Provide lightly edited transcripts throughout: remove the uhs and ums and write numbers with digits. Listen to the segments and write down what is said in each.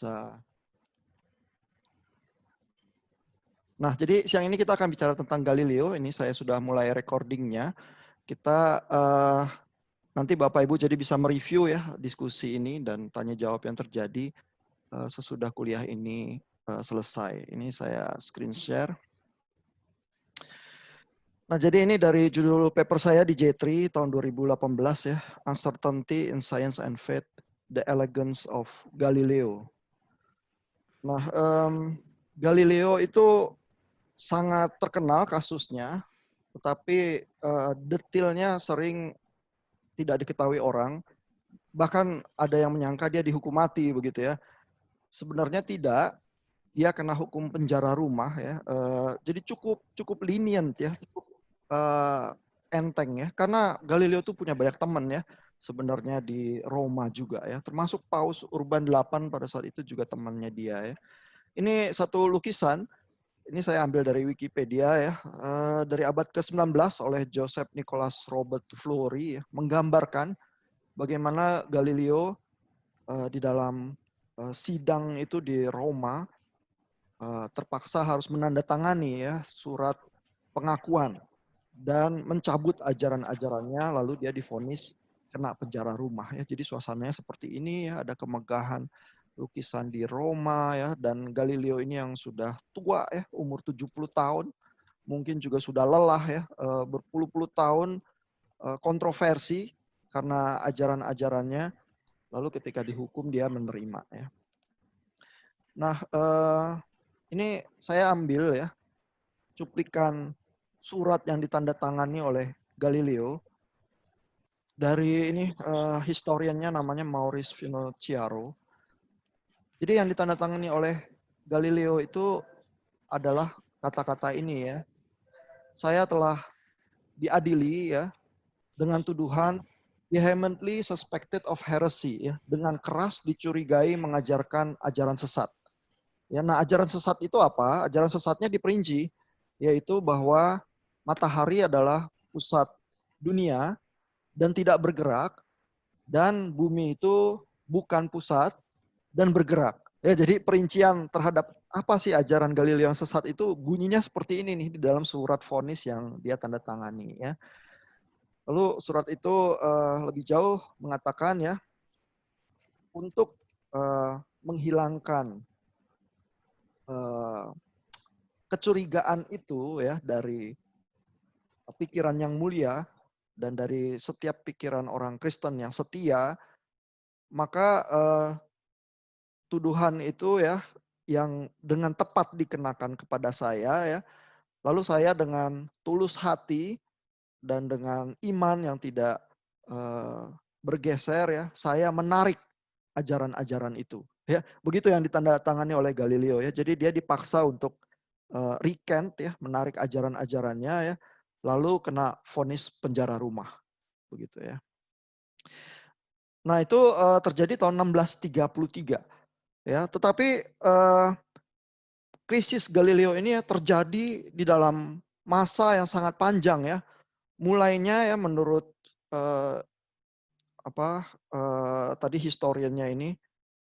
bisa. Nah, jadi siang ini kita akan bicara tentang Galileo. Ini saya sudah mulai recordingnya. Kita nanti Bapak Ibu jadi bisa mereview ya diskusi ini dan tanya jawab yang terjadi sesudah kuliah ini selesai. Ini saya screen share. Nah, jadi ini dari judul paper saya di J3 tahun 2018 ya, Uncertainty in Science and Faith, The Elegance of Galileo. Nah, Galileo itu sangat terkenal kasusnya, tetapi detailnya sering tidak diketahui orang. Bahkan ada yang menyangka dia dihukum mati begitu ya. Sebenarnya tidak, dia kena hukum penjara rumah ya. Jadi cukup lenient ya, cukup enteng ya. Karena Galileo itu punya banyak teman ya. Sebenarnya di Roma juga ya. Termasuk Paus Urban VIII pada saat itu juga temannya dia ya. Ini satu lukisan. Ini saya ambil dari Wikipedia ya. Dari abad ke-19 oleh Joseph Nicholas Robert Fleury ya, menggambarkan bagaimana Galileo di dalam sidang itu di Roma terpaksa harus menandatangani ya surat pengakuan dan mencabut ajaran-ajarannya, lalu dia divonis kena penjara rumah ya. Jadi suasananya seperti ini ya, ada kemegahan lukisan di Roma ya, dan Galileo ini yang sudah tua ya, umur 70 tahun, mungkin juga sudah lelah ya, berpuluh-puluh tahun kontroversi karena ajaran-ajarannya, lalu ketika dihukum dia menerima ya. Nah, ini saya ambil ya cuplikan surat yang ditandatangani oleh Galileo dari ini historiannya namanya Maurice Finocchiaro. Jadi yang ditandatangani oleh Galileo itu adalah kata-kata ini ya. Saya telah diadili ya dengan tuduhan vehemently suspected of heresy ya, dengan keras dicurigai mengajarkan ajaran sesat. Ya, nah ajaran sesat itu apa? Ajaran sesatnya diperinci, yaitu bahwa matahari adalah pusat dunia dan tidak bergerak, dan bumi itu bukan pusat dan bergerak. Ya, jadi perincian terhadap apa sih ajaran Galileo yang sesat itu bunyinya seperti ini nih di dalam surat vonis yang dia tanda tangani ya. Lalu surat itu lebih jauh mengatakan ya, untuk menghilangkan kecurigaan itu ya dari pikiran yang mulia dan dari setiap pikiran orang Kristen yang setia, maka tuduhan itu ya yang dengan tepat dikenakan kepada saya ya, lalu saya dengan tulus hati dan dengan iman yang tidak bergeser ya, saya menarik ajaran-ajaran itu. Ya, begitu yang ditandatangani oleh Galileo ya. Jadi dia dipaksa untuk recant ya, menarik ajaran-ajarannya ya, lalu kena vonis penjara rumah, begitu ya. Nah itu terjadi tahun 1633 ya. Tetapi krisis Galileo ini ya terjadi di dalam masa yang sangat panjang ya. Mulainya ya menurut tadi historiannya ini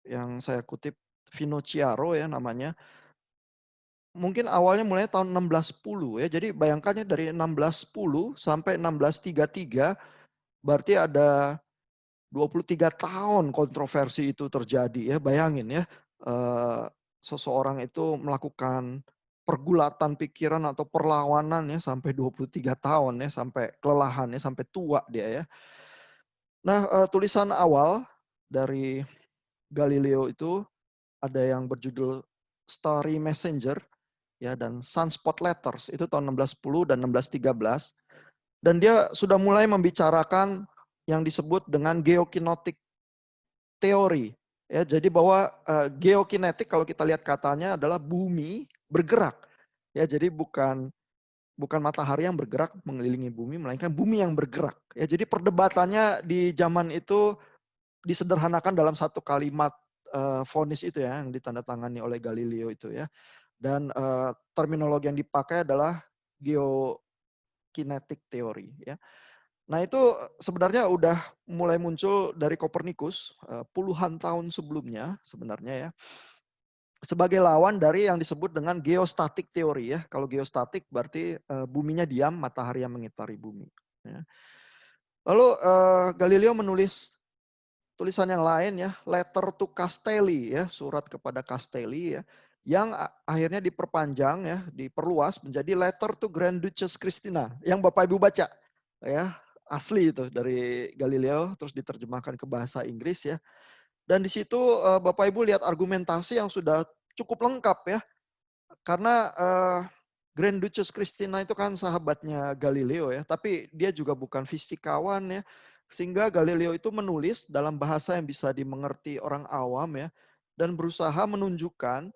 yang saya kutip Finocchiaro ya namanya. Mungkin awalnya mulai tahun 1610 ya. Jadi bayangkannya dari 1610 sampai 1633 berarti ada 23 tahun kontroversi itu terjadi ya. Bayangin ya, seseorang itu melakukan pergulatan pikiran atau perlawanan ya sampai 23 tahun ya, sampai kelelahan ya, sampai tua dia ya. Nah, tulisan awal dari Galileo itu ada yang berjudul Starry Messenger ya dan Sunspot Letters itu tahun 1610 dan 1613, dan dia sudah mulai membicarakan yang disebut dengan geokinetic teori ya. Jadi bahwa geokinetik kalau kita lihat katanya adalah bumi bergerak ya. Jadi bukan matahari yang bergerak mengelilingi bumi, melainkan bumi yang bergerak ya. Jadi perdebatannya di zaman itu disederhanakan dalam satu kalimat vonis itu ya yang ditandatangani oleh Galileo itu ya. Dan terminologi yang dipakai adalah geokinetic teori ya. Nah itu sebenarnya udah mulai muncul dari Kopernikus puluhan tahun sebelumnya sebenarnya ya. Sebagai lawan dari yang disebut dengan geostatik teori ya. Kalau geostatik berarti buminya diam, matahari yang mengitari bumi. Ya. Lalu Galileo menulis tulisan yang lain ya, letter to Castelli ya, surat kepada Castelli ya, yang akhirnya diperpanjang ya, diperluas menjadi letter to Grand Duchess Christina yang Bapak Ibu baca ya, asli itu dari Galileo terus diterjemahkan ke bahasa Inggris ya. Dan di situ Bapak Ibu lihat argumentasi yang sudah cukup lengkap ya. Karena Grand Duchess Christina itu kan sahabatnya Galileo ya, tapi dia juga bukan fisikawan ya. Sehingga Galileo itu menulis dalam bahasa yang bisa dimengerti orang awam ya, dan berusaha menunjukkan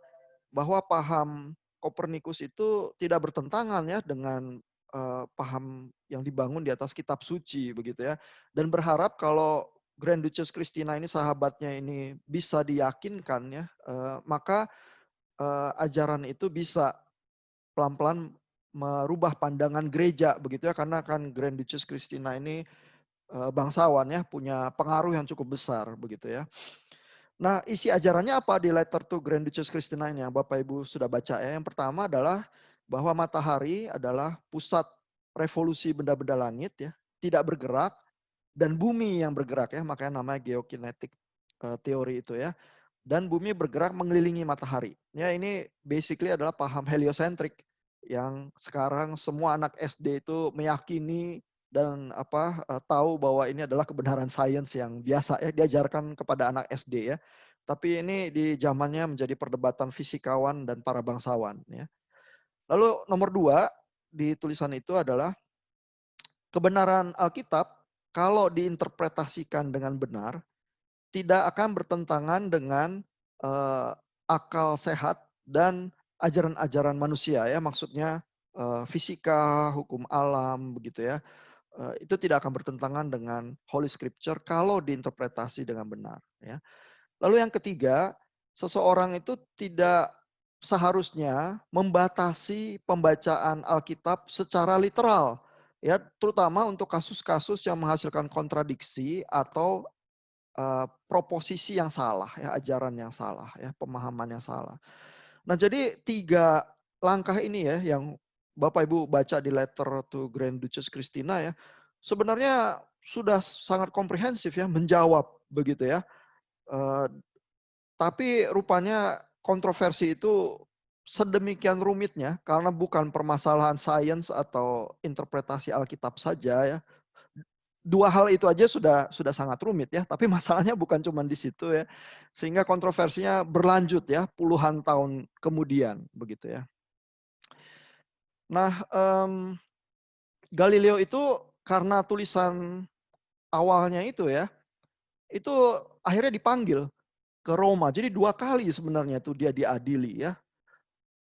bahwa paham Kopernikus itu tidak bertentangan ya dengan paham yang dibangun di atas kitab suci begitu ya. Dan berharap kalau Grand Duchess Christina ini sahabatnya ini bisa diyakinkan ya, maka ajaran itu bisa pelan-pelan merubah pandangan gereja begitu ya, karena kan Grand Duchess Christina ini bangsawan ya, punya pengaruh yang cukup besar begitu ya. Nah, isi ajarannya apa di Letter to Grand Duchess Christina ini yang Bapak Ibu sudah baca ya. Yang pertama adalah bahwa matahari adalah pusat revolusi benda-benda langit ya, tidak bergerak, dan bumi yang bergerak ya, makanya namanya geokinetik teori itu ya. Dan bumi bergerak mengelilingi matahari. Ya, ini basically adalah paham heliosentrik yang sekarang semua anak SD itu meyakini dan tahu bahwa ini adalah kebenaran sains yang biasa ya diajarkan kepada anak SD ya. Tapi ini di zamannya menjadi perdebatan fisikawan dan para bangsawan ya. Lalu nomor 2 di tulisan itu adalah kebenaran Alkitab kalau diinterpretasikan dengan benar tidak akan bertentangan dengan akal sehat dan ajaran-ajaran manusia ya, maksudnya fisika, hukum alam begitu ya. Itu tidak akan bertentangan dengan Holy Scripture kalau diinterpretasi dengan benar ya. Lalu yang ketiga, seseorang itu tidak seharusnya membatasi pembacaan Alkitab secara literal ya, terutama untuk kasus-kasus yang menghasilkan kontradiksi atau proposisi yang salah ya, ajaran yang salah ya, pemahaman yang salah. Nah, jadi 3 langkah ini ya yang Bapak Ibu baca di Letter to Grand Duchess Christina ya, sebenarnya sudah sangat komprehensif ya, menjawab begitu ya. Eee, tapi rupanya kontroversi itu sedemikian rumitnya karena bukan permasalahan sains atau interpretasi Alkitab saja ya. 2 hal itu aja sudah sangat rumit ya, tapi masalahnya bukan cuma di situ ya. Sehingga kontroversinya berlanjut ya, puluhan tahun kemudian begitu ya. Nah, Galileo itu karena tulisan awalnya itu ya, itu akhirnya dipanggil ke Roma. Jadi 2 kali sebenarnya tuh dia diadili ya.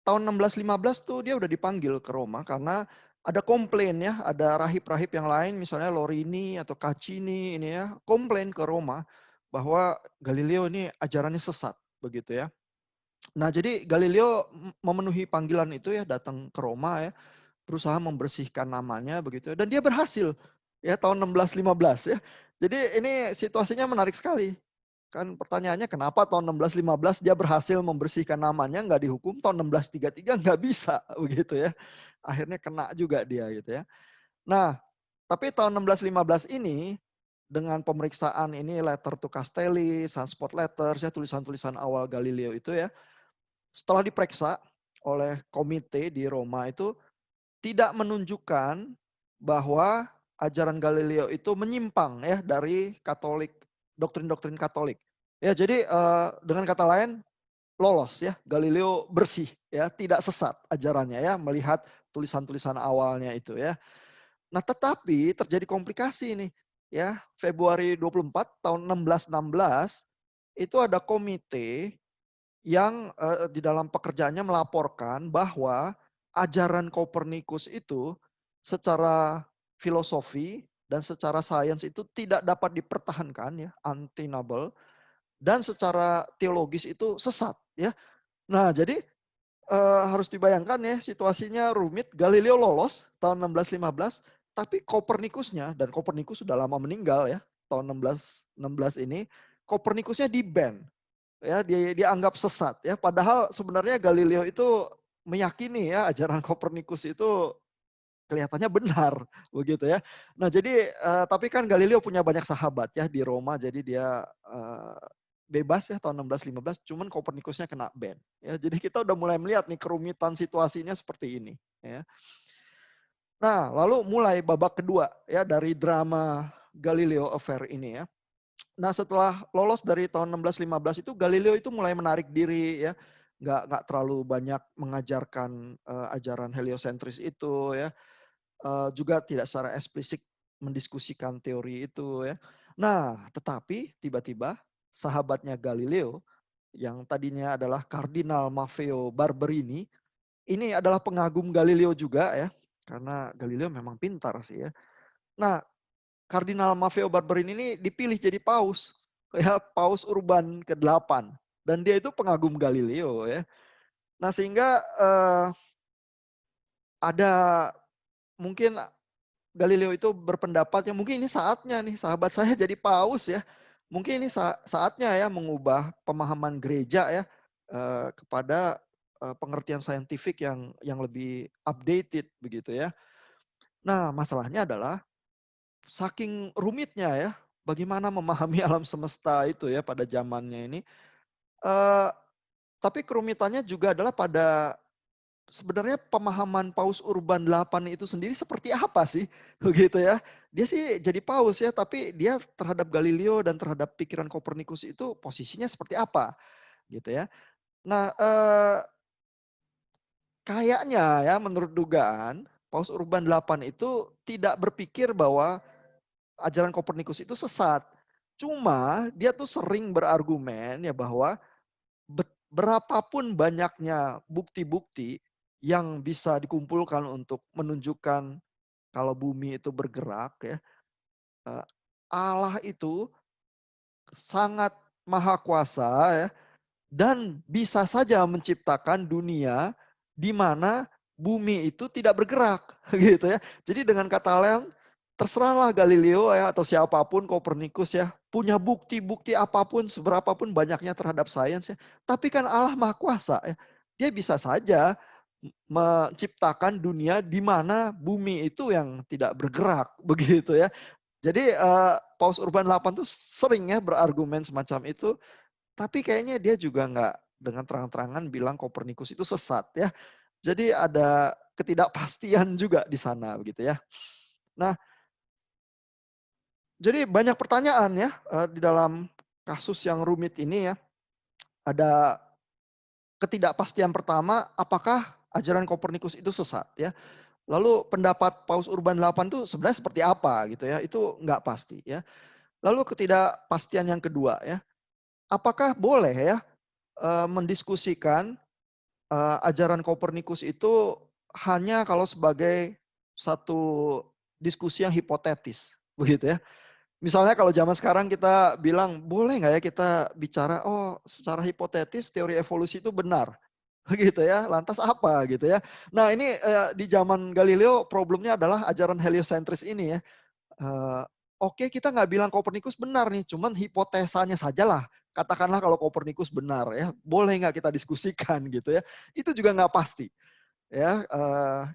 Tahun 1615 tuh dia udah dipanggil ke Roma karena ada komplain ya, ada rahib-rahib yang lain misalnya Lorini atau Caccini ini ya, komplain ke Roma bahwa Galileo ini ajarannya sesat begitu ya. Nah, jadi Galileo memenuhi panggilan itu ya, datang ke Roma ya, berusaha membersihkan namanya begitu ya, dan dia berhasil ya tahun 1615 ya. Jadi ini situasinya menarik sekali. Kan pertanyaannya kenapa tahun 1615 dia berhasil membersihkan namanya, nggak dihukum, tahun 1633 nggak bisa begitu ya. Akhirnya kena juga dia gitu ya. Nah, tapi tahun 1615 ini dengan pemeriksaan ini letter to Castelli, Sunspot Letters ya, tulisan-tulisan awal Galileo itu ya. Setelah diperiksa oleh komite di Roma itu tidak menunjukkan bahwa ajaran Galileo itu menyimpang ya dari Katolik, doktrin-doktrin Katolik. Ya, jadi dengan kata lain lolos ya, Galileo bersih ya, tidak sesat ajarannya ya, melihat tulisan-tulisan awalnya itu ya. Nah, tetapi terjadi komplikasi nih ya, Februari 24 tahun 1616 itu ada komite yang di dalam pekerjaannya melaporkan bahwa ajaran Kopernikus itu secara filosofi dan secara sains itu tidak dapat dipertahankan ya, untenable, dan secara teologis itu sesat ya. Nah, jadi harus dibayangkan ya situasinya rumit. Galileo lolos tahun 1615, Tapi Kopernikusnya, dan Kopernikus sudah lama meninggal ya, tahun 1616 ini, Kopernikusnya di-ban, ya, dianggap sesat ya. Padahal sebenarnya Galileo itu meyakini ya ajaran Kopernikus itu kelihatannya benar begitu ya. Nah jadi tapi kan Galileo punya banyak sahabat ya di Roma, jadi dia bebas ya tahun 1615, cuman Kopernikusnya kena ban ya. Jadi kita udah mulai melihat nih kerumitan situasinya seperti ini ya. Nah, lalu mulai babak kedua ya dari drama Galileo Affair ini ya. Nah, setelah lolos dari tahun 1615 itu Galileo itu mulai menarik diri ya. Nggak terlalu banyak mengajarkan ajaran heliosentris itu ya. Juga tidak secara eksplisit mendiskusikan teori itu ya. Nah, tetapi tiba-tiba sahabatnya Galileo yang tadinya adalah Kardinal Maffeo Barberini, ini adalah pengagum Galileo juga ya, karena Galileo memang pintar sih ya. Nah, Kardinal Maffeo Barberini ini dipilih jadi paus, ya, Paus Urban ke-8, dan dia itu pengagum Galileo ya. Nah, sehingga ada mungkin Galileo itu berpendapat ya mungkin ini saatnya nih sahabat saya jadi paus ya. Mungkin ini saatnya ya mengubah pemahaman gereja ya kepada pengertian saintifik yang lebih updated begitu ya. Nah, masalahnya adalah saking rumitnya ya bagaimana memahami alam semesta itu ya pada zamannya ini. Eh, tapi kerumitannya juga adalah pada sebenarnya pemahaman Paus Urban 8 itu sendiri seperti apa sih? Begitu ya. Dia sih jadi paus ya, tapi dia terhadap Galileo dan terhadap pikiran Kopernikus itu posisinya seperti apa? Gitu ya. Nah, kayaknya ya menurut dugaan Paus Urban 8 itu tidak berpikir bahwa ajaran Kopernikus itu sesat. Cuma dia tuh sering berargumen ya bahwa berapapun banyaknya bukti-bukti yang bisa dikumpulkan untuk menunjukkan kalau bumi itu bergerak ya, Allah itu sangat maha kuasa ya, dan bisa saja menciptakan dunia di mana bumi itu tidak bergerak gitu ya. Jadi dengan kata lain terserahlah Galileo ya atau siapapun Kopernikus ya punya bukti-bukti apapun seberapapun banyaknya terhadap sains ya. Tapi kan Allah Maha Kuasa ya. Dia bisa saja menciptakan dunia di mana bumi itu yang tidak bergerak begitu ya. Jadi Paus Urban 8 tuh sering ya berargumen semacam itu, tapi kayaknya dia juga nggak dengan terang-terangan bilang Kopernikus itu sesat ya. Jadi ada ketidakpastian juga di sana begitu ya. Nah, jadi banyak pertanyaan ya di dalam kasus yang rumit ini ya. Ada ketidakpastian pertama, apakah ajaran Kopernikus itu sesat ya? Lalu pendapat Paus Urban 8 itu sebenarnya seperti apa gitu ya? Itu nggak pasti ya. Lalu ketidakpastian yang kedua ya, apakah boleh ya mendiskusikan ajaran Kopernikus itu hanya kalau sebagai satu diskusi yang hipotetis, begitu ya. Misalnya kalau zaman sekarang kita bilang, boleh nggak ya kita bicara, oh secara hipotetis teori evolusi itu benar, begitu ya. Lantas apa gitu ya. Nah ini di zaman Galileo problemnya adalah ajaran heliosentris ini ya. Eh, Oke, kita nggak bilang Kopernikus benar nih, cuman hipotesanya sajalah. Katakanlah kalau Kopernikus benar ya, boleh nggak kita diskusikan gitu ya? Itu juga nggak pasti ya,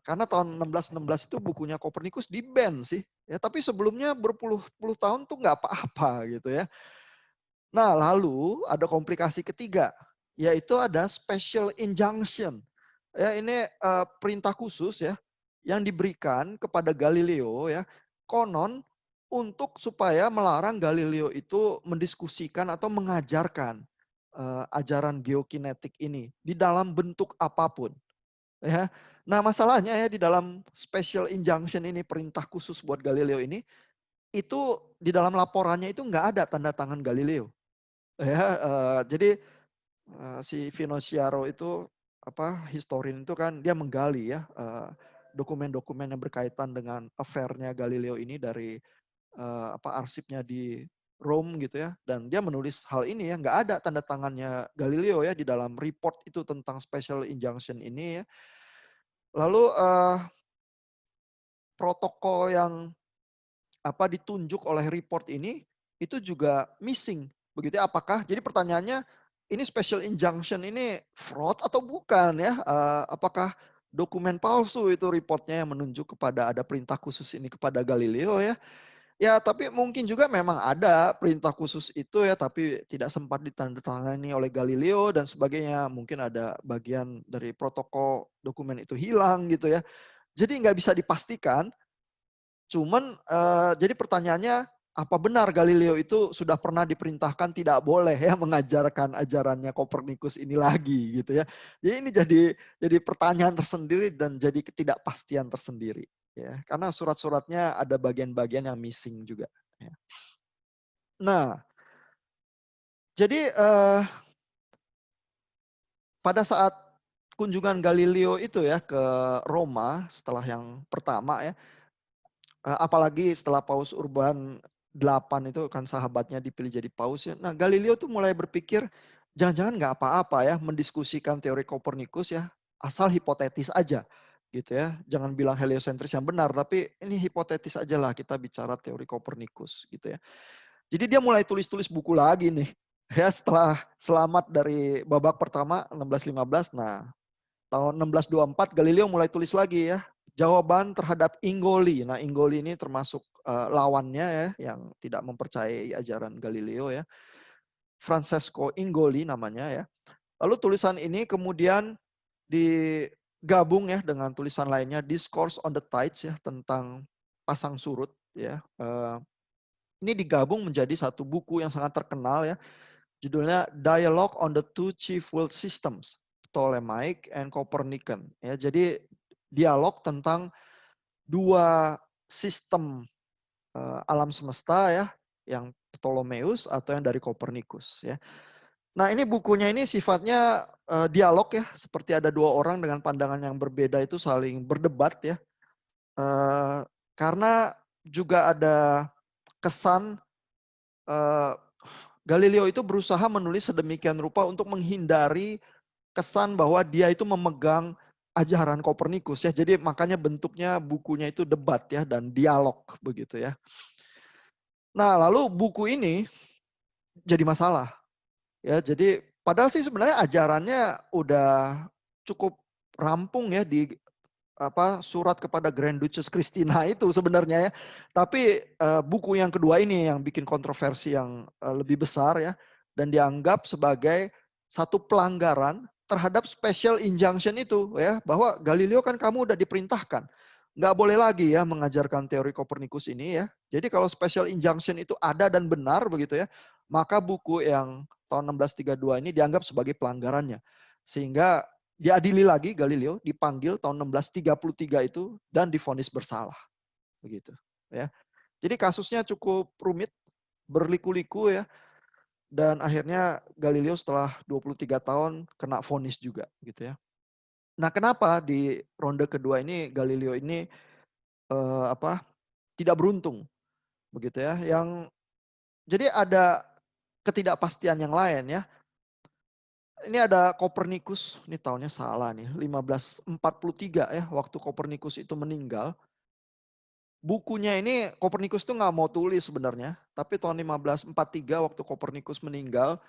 karena tahun 1616 itu bukunya Kopernikus di-ban sih. Ya, tapi sebelumnya berpuluh-puluh tahun tuh nggak apa-apa gitu ya. Nah, lalu ada komplikasi ketiga, yaitu ada special injunction. Ya, ini perintah khusus ya yang diberikan kepada Galileo ya. Konon untuk supaya melarang Galileo itu mendiskusikan atau mengajarkan ajaran geokinetik ini di dalam bentuk apapun ya. Nah, masalahnya ya di dalam special injunction ini perintah khusus buat Galileo ini itu di dalam laporannya itu nggak ada tanda tangan Galileo. Ya, jadi si Finocchiaro itu apa historian itu kan dia menggali ya dokumen-dokumen yang berkaitan dengan affair-nya Galileo ini dari apa arsipnya di Rome gitu ya, dan dia menulis hal ini ya, nggak ada tanda tangannya Galileo ya di dalam report itu tentang special injunction ini ya. Lalu protokol yang ditunjuk oleh report ini itu juga missing, begitu ya. Apakah jadi pertanyaannya ini special injunction ini fraud atau bukan ya? Apakah dokumen palsu itu reportnya yang menunjuk kepada ada perintah khusus ini kepada Galileo ya? Ya, tapi mungkin juga memang ada perintah khusus itu ya, tapi tidak sempat ditandatangani oleh Galileo dan sebagainya. Mungkin ada bagian dari protokol dokumen itu hilang gitu ya. Jadi nggak bisa dipastikan. Cuman jadi pertanyaannya, apa benar Galileo itu sudah pernah diperintahkan tidak boleh ya mengajarkan ajarannya Kopernikus ini lagi gitu ya. Jadi ini jadi pertanyaan tersendiri dan jadi ketidakpastian tersendiri ya. Karena surat-suratnya ada bagian-bagian yang missing juga ya. Nah, jadi pada saat kunjungan Galileo itu ya ke Roma setelah yang pertama ya, apalagi setelah Paus Urban 8 itu kan sahabatnya dipilih jadi paus ya. Nah, Galileo tuh mulai berpikir jangan-jangan nggak apa-apa ya mendiskusikan teori Kopernikus ya, asal hipotetis aja gitu ya. Jangan bilang heliosentris yang benar, tapi ini hipotetis aja lah kita bicara teori Kopernikus gitu ya. Jadi dia mulai tulis-tulis buku lagi nih. Ya setelah selamat dari babak pertama 1615, nah tahun 1624 Galileo mulai tulis lagi ya jawaban terhadap Ingoli. Nah, Ingoli ini termasuk lawannya ya yang tidak mempercayai ajaran Galileo ya. Francesco Ingoli namanya ya. Lalu tulisan ini kemudian digabung ya dengan tulisan lainnya Discourse on the Tides ya tentang pasang surut ya. Ini digabung menjadi satu buku yang sangat terkenal ya. Judulnya Dialogue on the Two Chief World Systems, Ptolemaic and Copernican. Ya, jadi dialog tentang dua sistem alam semesta ya, yang Ptolemeus atau yang dari Copernicus ya. Nah, ini bukunya ini sifatnya dialog ya, seperti ada dua orang dengan pandangan yang berbeda itu saling berdebat ya. Karena juga ada kesan Galileo itu berusaha menulis sedemikian rupa untuk menghindari kesan bahwa dia itu memegang ajaran Kopernikus ya. Jadi makanya bentuknya bukunya itu debat ya dan dialog begitu ya. Nah, lalu buku ini jadi masalah ya. Jadi padahal sih sebenarnya ajarannya udah cukup rampung ya di surat kepada Grand Duchess Christina itu sebenarnya ya. Tapi buku yang kedua ini yang bikin kontroversi yang lebih besar ya dan dianggap sebagai satu pelanggaran terhadap special injunction itu ya bahwa Galileo kan kamu udah diperintahkan nggak boleh lagi ya mengajarkan teori Kopernikus ini ya. Jadi kalau special injunction itu ada dan benar begitu ya, maka buku yang tahun 1632 ini dianggap sebagai pelanggarannya. Sehingga diadili lagi Galileo, dipanggil tahun 1633 itu dan divonis bersalah. Begitu ya. Jadi kasusnya cukup rumit, berliku-liku ya. Dan akhirnya Galileo setelah 23 tahun kena vonis juga gitu ya. Nah, kenapa di ronde kedua ini Galileo ini tidak beruntung begitu ya. Yang jadi ada ketidakpastian yang lain ya. Ini ada Kopernikus, ini tahunnya salah nih, 1543 ya, waktu Kopernikus itu meninggal. Bukunya ini Kopernikus tuh nggak mau tulis sebenarnya, tapi tahun 1543 waktu Kopernikus meninggal,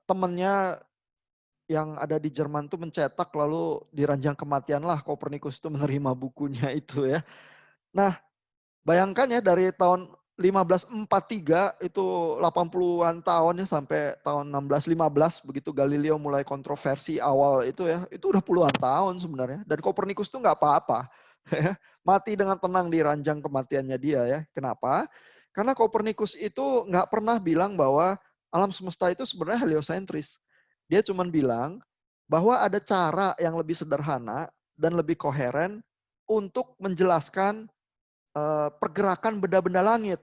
temennya yang ada di Jerman tuh mencetak lalu di ranjang kematian lah Kopernikus itu menerima bukunya itu ya. Nah, bayangkan ya dari tahun 1543 itu 80-an tahun ya sampai tahun 1615 begitu Galileo mulai kontroversi awal itu ya, itu udah puluhan tahun sebenarnya. Dan Kopernikus tuh nggak apa-apa. Mati dengan tenang di ranjang kematiannya dia ya. Kenapa? Karena Kopernikus itu nggak pernah bilang bahwa alam semesta itu sebenarnya heliosentris. Dia cuma bilang bahwa ada cara yang lebih sederhana dan lebih koheren untuk menjelaskan pergerakan benda-benda langit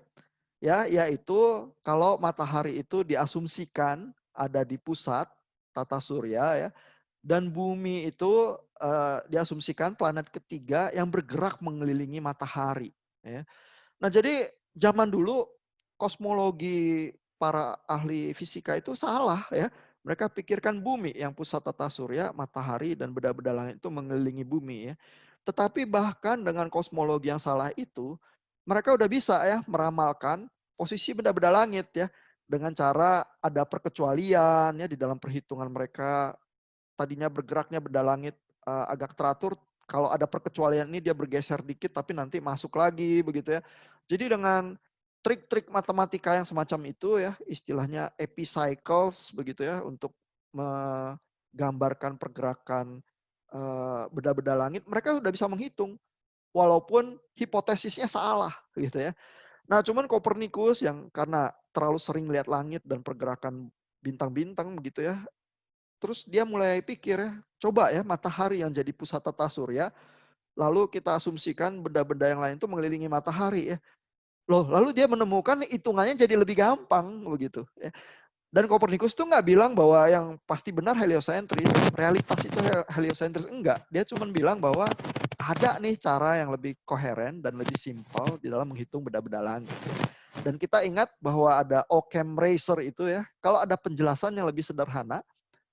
ya, yaitu kalau matahari itu diasumsikan ada di pusat tata surya ya dan bumi itu diasumsikan planet ketiga yang bergerak mengelilingi matahari ya. Nah, jadi zaman dulu kosmologi para ahli fisika itu salah ya. Mereka pikirkan bumi yang pusat tata surya, matahari dan benda-benda langit itu mengelilingi bumi ya. Tetapi bahkan dengan kosmologi yang salah itu, mereka udah bisa ya meramalkan posisi benda-benda langit ya dengan cara ada perkecualian ya di dalam perhitungan mereka tadinya bergeraknya benda langit agak teratur, kalau ada perkecualian ini dia bergeser dikit tapi nanti masuk lagi begitu ya. Jadi dengan trik-trik matematika yang semacam itu ya, istilahnya epicycles begitu ya untuk menggambarkan pergerakan benda-benda langit, mereka sudah bisa menghitung walaupun hipotesisnya salah gitu ya. Nah, cuman Kopernikus yang karena terlalu sering lihat langit dan pergerakan bintang-bintang begitu ya, terus dia mulai pikir ya, coba ya matahari yang jadi pusat tata surya, lalu kita asumsikan benda-benda yang lain itu mengelilingi matahari ya. Loh, lalu dia menemukan hitungannya jadi lebih gampang begitu ya. Dan Kopernikus tuh nggak bilang bahwa yang pasti benar heliosentris, realitas itu heliosentris, enggak. Dia cuma bilang bahwa ada nih cara yang lebih koheren dan lebih simpel di dalam menghitung benda-benda langit. Dan kita ingat bahwa ada Occam Razor itu ya, kalau ada penjelasan yang lebih sederhana,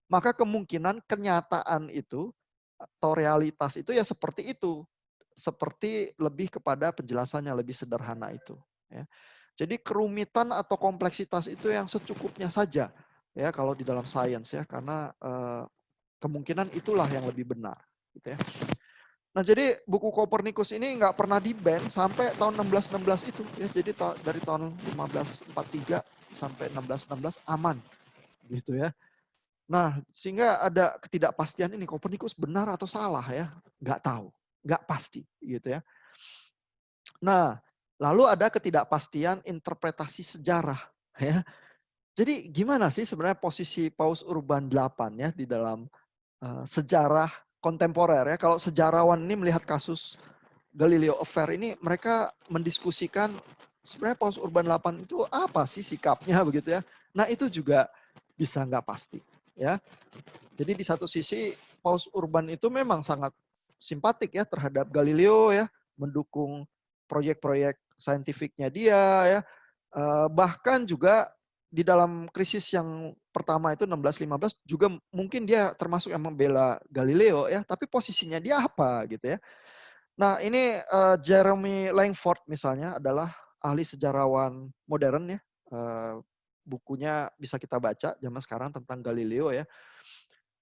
maka kemungkinan kenyataan itu atau realitas itu ya seperti itu. Seperti lebih kepada penjelasan yang lebih sederhana itu. Ya. Jadi kerumitan atau kompleksitas itu yang secukupnya saja ya kalau di dalam sains ya karena kemungkinan itulah yang lebih benar. Gitu ya. Nah jadi buku Kopernikus ini nggak pernah di-ban sampai tahun 1616 itu ya. Jadi dari tahun 1543 sampai 1616 aman gitu ya. Nah, sehingga ada ketidakpastian ini Kopernikus benar atau salah ya, nggak tahu, nggak pasti gitu ya. Nah, lalu ada ketidakpastian interpretasi sejarah ya. Jadi gimana sih sebenarnya posisi Paus Urban VIII ya di dalam sejarah kontemporer ya. Kalau sejarawan ini melihat kasus Galileo Affair ini mereka mendiskusikan sebenarnya Paus Urban VIII itu apa sih sikapnya begitu ya. Nah, itu juga bisa nggak pasti ya. Jadi di satu sisi Paus Urban itu memang sangat simpatik ya terhadap Galileo ya, mendukung proyek-proyek saintifiknya dia ya. Bahkan juga di dalam krisis yang pertama itu 1615 juga mungkin dia termasuk yang membela Galileo ya, tapi posisinya dia apa gitu ya. Nah, ini Jeremy Langford misalnya adalah ahli sejarawan modern ya. Bukunya bisa kita baca zaman sekarang tentang Galileo ya.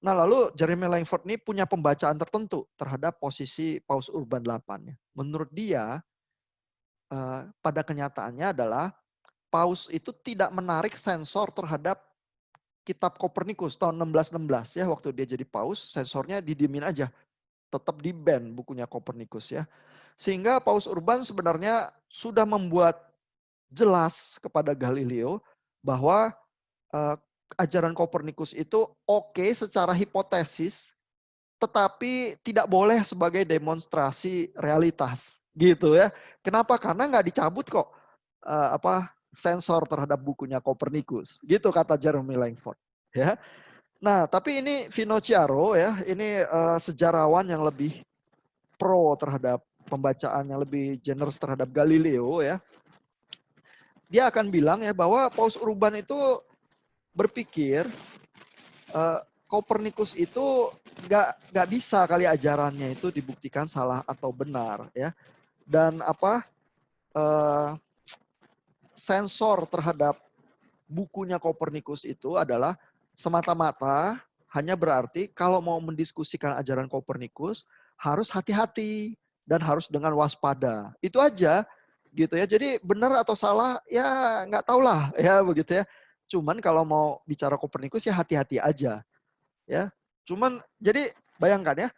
Nah, lalu Jeremy Langford ini punya pembacaan tertentu terhadap posisi Paus Urban VIII. Menurut dia, pada kenyataannya adalah Paus itu tidak menarik sensor terhadap kitab Kopernikus tahun 1616 ya, waktu dia jadi Paus, sensornya didiemin aja. Tetap di-ban bukunya Kopernikus ya. Sehingga Paus Urban sebenarnya sudah membuat jelas kepada Galileo bahwa ajaran Kopernikus itu oke secara hipotesis, tetapi tidak boleh sebagai demonstrasi realitas gitu ya. Kenapa? Karena nggak dicabut kok sensor terhadap bukunya Kopernikus. Gitu kata Jeremy Langford ya. Nah, tapi ini Finocchiaro ya, ini sejarawan yang lebih pro terhadap pembacaan yang lebih generous terhadap Galileo ya. Dia akan bilang ya bahwa Paus Urban itu berpikir Kopernikus itu nggak bisa kali ajarannya itu dibuktikan salah atau benar ya. Dan sensor terhadap bukunya Kopernikus itu adalah semata-mata hanya berarti kalau mau mendiskusikan ajaran Kopernikus harus hati-hati dan harus dengan waspada. Itu aja gitu ya. Jadi benar atau salah ya nggak tahulah ya begitu ya. Cuman kalau mau bicara Kopernikus ya hati-hati aja ya. Cuman jadi bayangkan ya,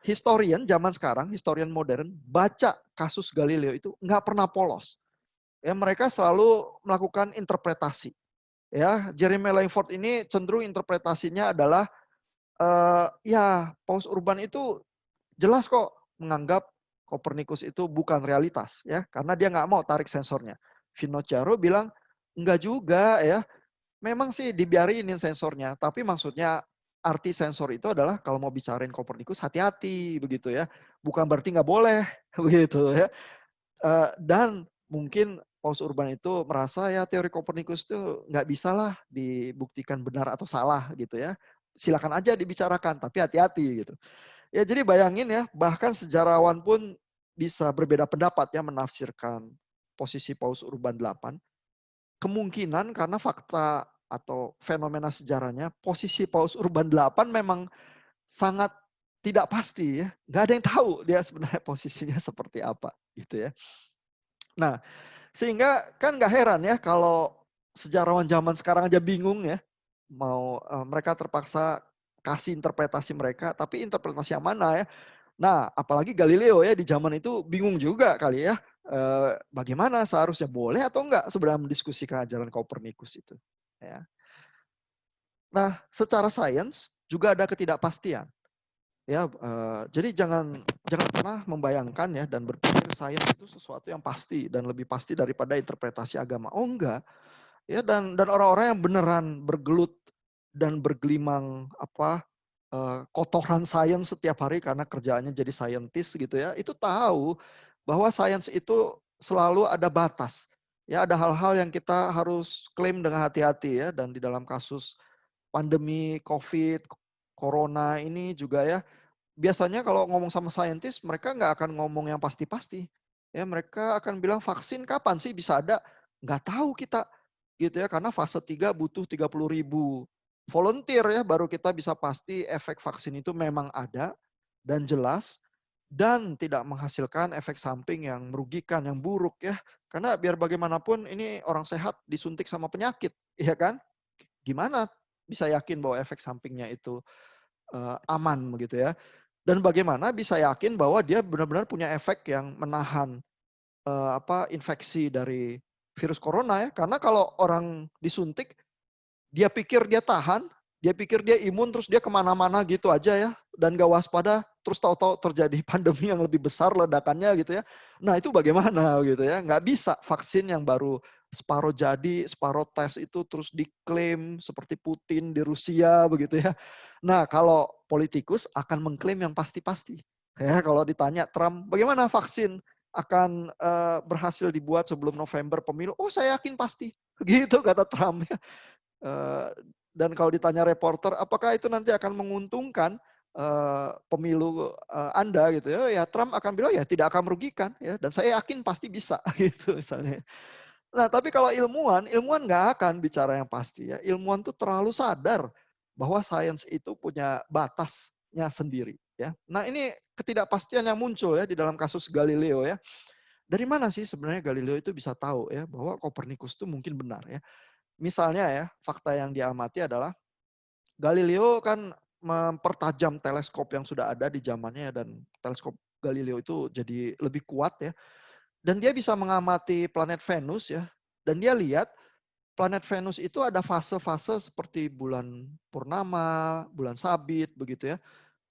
historian zaman sekarang, historian modern baca kasus Galileo itu nggak pernah polos. Ya mereka selalu melakukan interpretasi. Ya, Jeremy Langford ini cenderung interpretasinya adalah ya Paus Urban itu jelas kok menganggap Kopernikus itu bukan realitas ya, karena dia nggak mau tarik sensornya. Finocchiaro bilang enggak juga ya, memang sih dibiarinin sensornya, tapi maksudnya arti sensor itu adalah kalau mau bicarain Kopernikus hati-hati begitu ya, bukan berarti nggak boleh begitu ya. Dan mungkin Paus Urban itu merasa ya teori Kopernikus itu nggak bisa lah dibuktikan benar atau salah gitu ya. Silakan aja dibicarakan, tapi hati-hati gitu. Ya jadi bayangin ya, bahkan sejarawan pun bisa berbeda pendapat ya menafsirkan posisi Paus Urban 8. Kemungkinan karena fakta atau fenomena sejarahnya, posisi Paus Urban 8 memang sangat tidak pasti ya. Nggak ada yang tahu dia sebenarnya posisinya seperti apa gitu ya. Nah, sehingga kan nggak heran ya kalau sejarawan zaman sekarang aja bingung ya. Mereka terpaksa kasih interpretasi mereka, tapi interpretasi yang mana ya. Nah, apalagi Galileo ya di zaman itu bingung juga kali ya. Bagaimana seharusnya boleh atau enggak sebenarnya mendiskusikan ajaran Kopernikus itu. Ya. Nah, secara sains juga ada ketidakpastian. Ya, jadi jangan jangan pernah membayangkan ya dan berpikir sains itu sesuatu yang pasti dan lebih pasti daripada interpretasi agama. Oh enggak. Ya dan orang-orang yang beneran bergelut dan bergelimang kotoran sains setiap hari karena kerjaannya jadi scientist gitu ya, itu tahu bahwa sains itu selalu ada batas. Ya, ada hal-hal yang kita harus klaim dengan hati-hati ya, dan di dalam kasus pandemi COVID, corona ini juga ya, biasanya kalau ngomong sama saintis mereka nggak akan ngomong yang pasti-pasti. Ya, mereka akan bilang vaksin kapan sih bisa ada? Nggak tahu kita gitu ya, karena fase 3 butuh 30.000 volunteer ya baru kita bisa pasti efek vaksin itu memang ada dan jelas dan tidak menghasilkan efek samping yang merugikan, yang buruk ya. Karena biar bagaimanapun ini orang sehat disuntik sama penyakit, ya kan? Gimana bisa yakin bahwa efek sampingnya itu aman begitu ya? Dan bagaimana bisa yakin bahwa dia benar-benar punya efek yang menahan infeksi dari virus corona ya? Karena kalau orang disuntik dia pikir dia tahan, dia pikir dia imun, terus dia kemana-mana gitu aja ya, dan gak waspada, terus tahu-tahu terjadi pandemi yang lebih besar ledakannya gitu ya. Nah itu bagaimana gitu ya, nggak bisa vaksin yang baru separuh jadi, separuh tes itu terus diklaim seperti Putin di Rusia begitu ya. Nah kalau politikus akan mengklaim yang pasti-pasti. Ya kalau ditanya Trump, bagaimana vaksin akan berhasil dibuat sebelum November pemilu? Oh saya yakin pasti. Gitu kata Trump ya. Eee, dan kalau ditanya reporter, apakah itu nanti akan menguntungkan, pemilu, Anda gitu ya, ya Trump akan bilang, "Ya tidak akan merugikan ya dan saya yakin pasti bisa," gitu misalnya. Nah tapi kalau ilmuwan, ilmuwan nggak akan bicara yang pasti ya, ilmuwan tuh terlalu sadar bahwa sains itu punya batasnya sendiri ya. Nah ini ketidakpastian yang muncul ya di dalam kasus Galileo ya. Dari mana sih sebenarnya Galileo itu bisa tahu ya bahwa Kopernikus itu mungkin benar ya? Misalnya ya, fakta yang diamati adalah Galileo kan mempertajam teleskop yang sudah ada di zamannya dan teleskop Galileo itu jadi lebih kuat ya. Dan dia bisa mengamati planet Venus ya. Dan dia lihat planet Venus itu ada fase-fase seperti bulan purnama, bulan sabit begitu ya.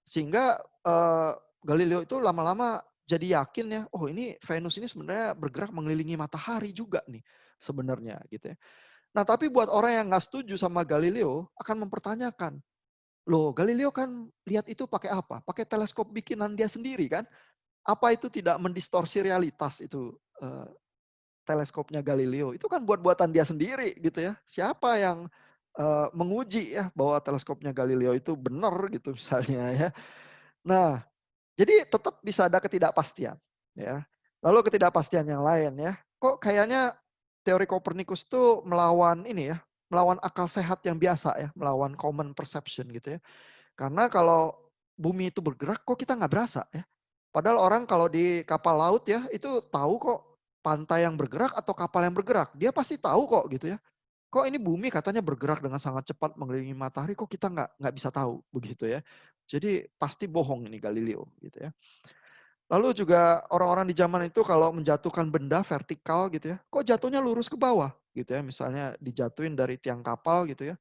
Sehingga Galileo itu lama-lama jadi yakin ya, oh ini Venus ini sebenarnya bergerak mengelilingi matahari juga nih sebenarnya gitu ya. Nah, tapi buat orang yang nggak setuju sama Galileo akan mempertanyakan, loh Galileo kan lihat itu pakai apa? Pakai teleskop bikinan dia sendiri kan? Apa itu tidak mendistorsi realitas itu teleskopnya Galileo? Itu kan buat-buatan dia sendiri gitu ya. Siapa yang menguji ya bahwa teleskopnya Galileo itu benar gitu misalnya ya. Nah, jadi tetap bisa ada ketidakpastian ya. Lalu ketidakpastian yang lain ya. Kok kayaknya teori Kopernikus itu melawan ini ya, melawan akal sehat yang biasa ya, melawan common perception gitu ya. Karena kalau bumi itu bergerak kok kita nggak berasa ya. Padahal orang kalau di kapal laut ya itu tahu kok pantai yang bergerak atau kapal yang bergerak. Dia pasti tahu kok gitu ya. Kok ini bumi katanya bergerak dengan sangat cepat mengelilingi matahari, kok kita nggak bisa tahu begitu ya. Jadi pasti bohong ini Galileo gitu ya. Lalu juga orang-orang di zaman itu kalau menjatuhkan benda vertikal gitu ya, kok jatuhnya lurus ke bawah gitu ya, misalnya dijatuhin dari tiang kapal gitu ya.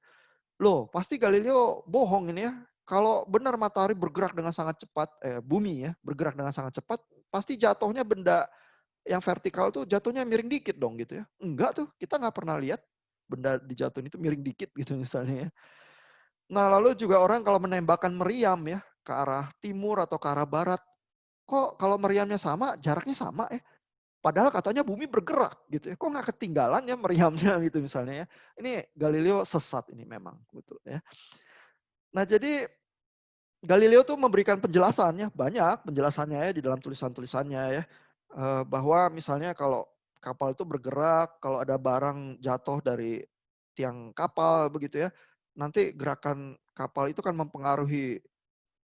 Loh, pasti Galileo bohong ini ya. Kalau benar matahari bergerak dengan sangat cepat, bumi ya, bergerak dengan sangat cepat, pasti jatuhnya benda yang vertikal tuh jatuhnya miring dikit dong gitu ya. Enggak tuh, kita nggak pernah lihat benda dijatuhin itu miring dikit gitu misalnya ya. Nah lalu juga orang kalau menembakkan meriam ya, ke arah timur atau ke arah barat, kok kalau meriamnya sama, jaraknya sama ya. Padahal katanya bumi bergerak gitu ya. Kok nggak ketinggalan ya meriamnya gitu misalnya ya. Ini Galileo sesat ini memang betul ya. Nah jadi Galileo tuh memberikan penjelasannya, banyak penjelasannya ya di dalam tulisan-tulisannya ya. Bahwa misalnya kalau kapal itu bergerak, kalau ada barang jatuh dari tiang kapal begitu ya, nanti gerakan kapal itu kan mempengaruhi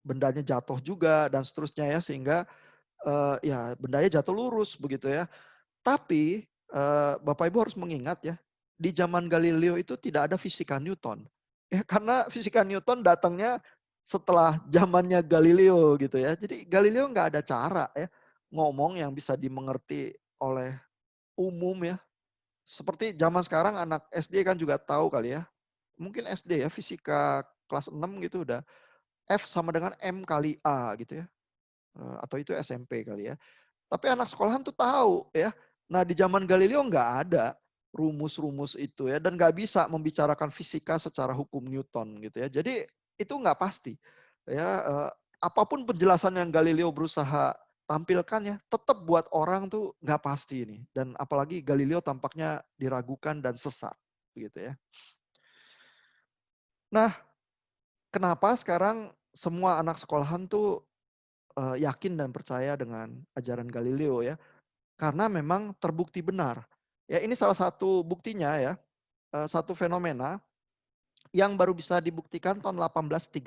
bendanya jatuh juga dan seterusnya ya, sehingga, ya bendanya jatuh lurus begitu ya. Tapi, Bapak Ibu harus mengingat ya, di zaman Galileo itu tidak ada fisika Newton. Ya karena fisika Newton datangnya setelah zamannya Galileo gitu ya. Jadi Galileo nggak ada cara ya, ngomong yang bisa dimengerti oleh umum ya. Seperti zaman sekarang anak SD kan juga tahu kali ya, mungkin SD ya, fisika kelas 6 gitu udah F sama dengan M kali A gitu ya, atau itu SMP kali ya. Tapi anak sekolahan tuh tahu ya. Nah di zaman Galileo nggak ada rumus-rumus itu ya dan nggak bisa membicarakan fisika secara hukum Newton gitu ya. Jadi itu nggak pasti ya. Apapun penjelasan yang Galileo berusaha tampilkan ya, tetap buat orang tuh nggak pasti ini. Dan apalagi Galileo tampaknya diragukan dan sesat begitu ya. Nah, kenapa sekarang semua anak sekolahan tuh yakin dan percaya dengan ajaran Galileo ya? Karena memang terbukti benar. Ya ini salah satu buktinya ya, satu fenomena yang baru bisa dibuktikan tahun 1838.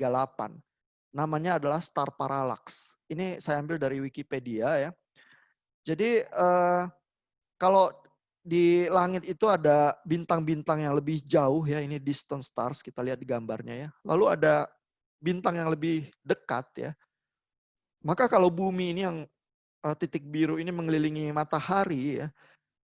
Namanya adalah star parallax. Ini saya ambil dari Wikipedia ya. Jadi kalau di langit itu ada bintang-bintang yang lebih jauh ya, ini distant stars kita lihat di gambarnya ya. Lalu ada bintang yang lebih dekat ya. Maka kalau bumi ini yang titik biru ini mengelilingi matahari ya,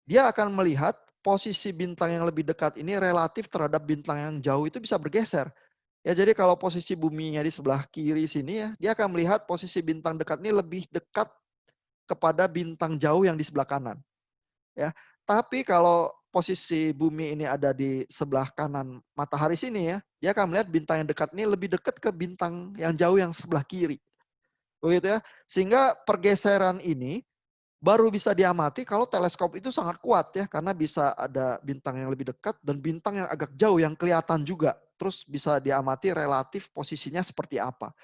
dia akan melihat posisi bintang yang lebih dekat ini relatif terhadap bintang yang jauh itu bisa bergeser. Ya, jadi kalau posisi buminya di sebelah kiri sini ya, dia akan melihat posisi bintang dekat ini lebih dekat kepada bintang jauh yang di sebelah kanan. Ya, tapi kalau posisi bumi ini ada di sebelah kanan matahari sini ya, dia akan melihat bintang yang dekat ini lebih dekat ke bintang yang jauh yang sebelah kiri. Begitu ya. Sehingga pergeseran ini baru bisa diamati kalau teleskop itu sangat kuat ya, karena bisa ada bintang yang lebih dekat dan bintang yang agak jauh yang kelihatan juga. Terus bisa diamati relatif posisinya seperti apa.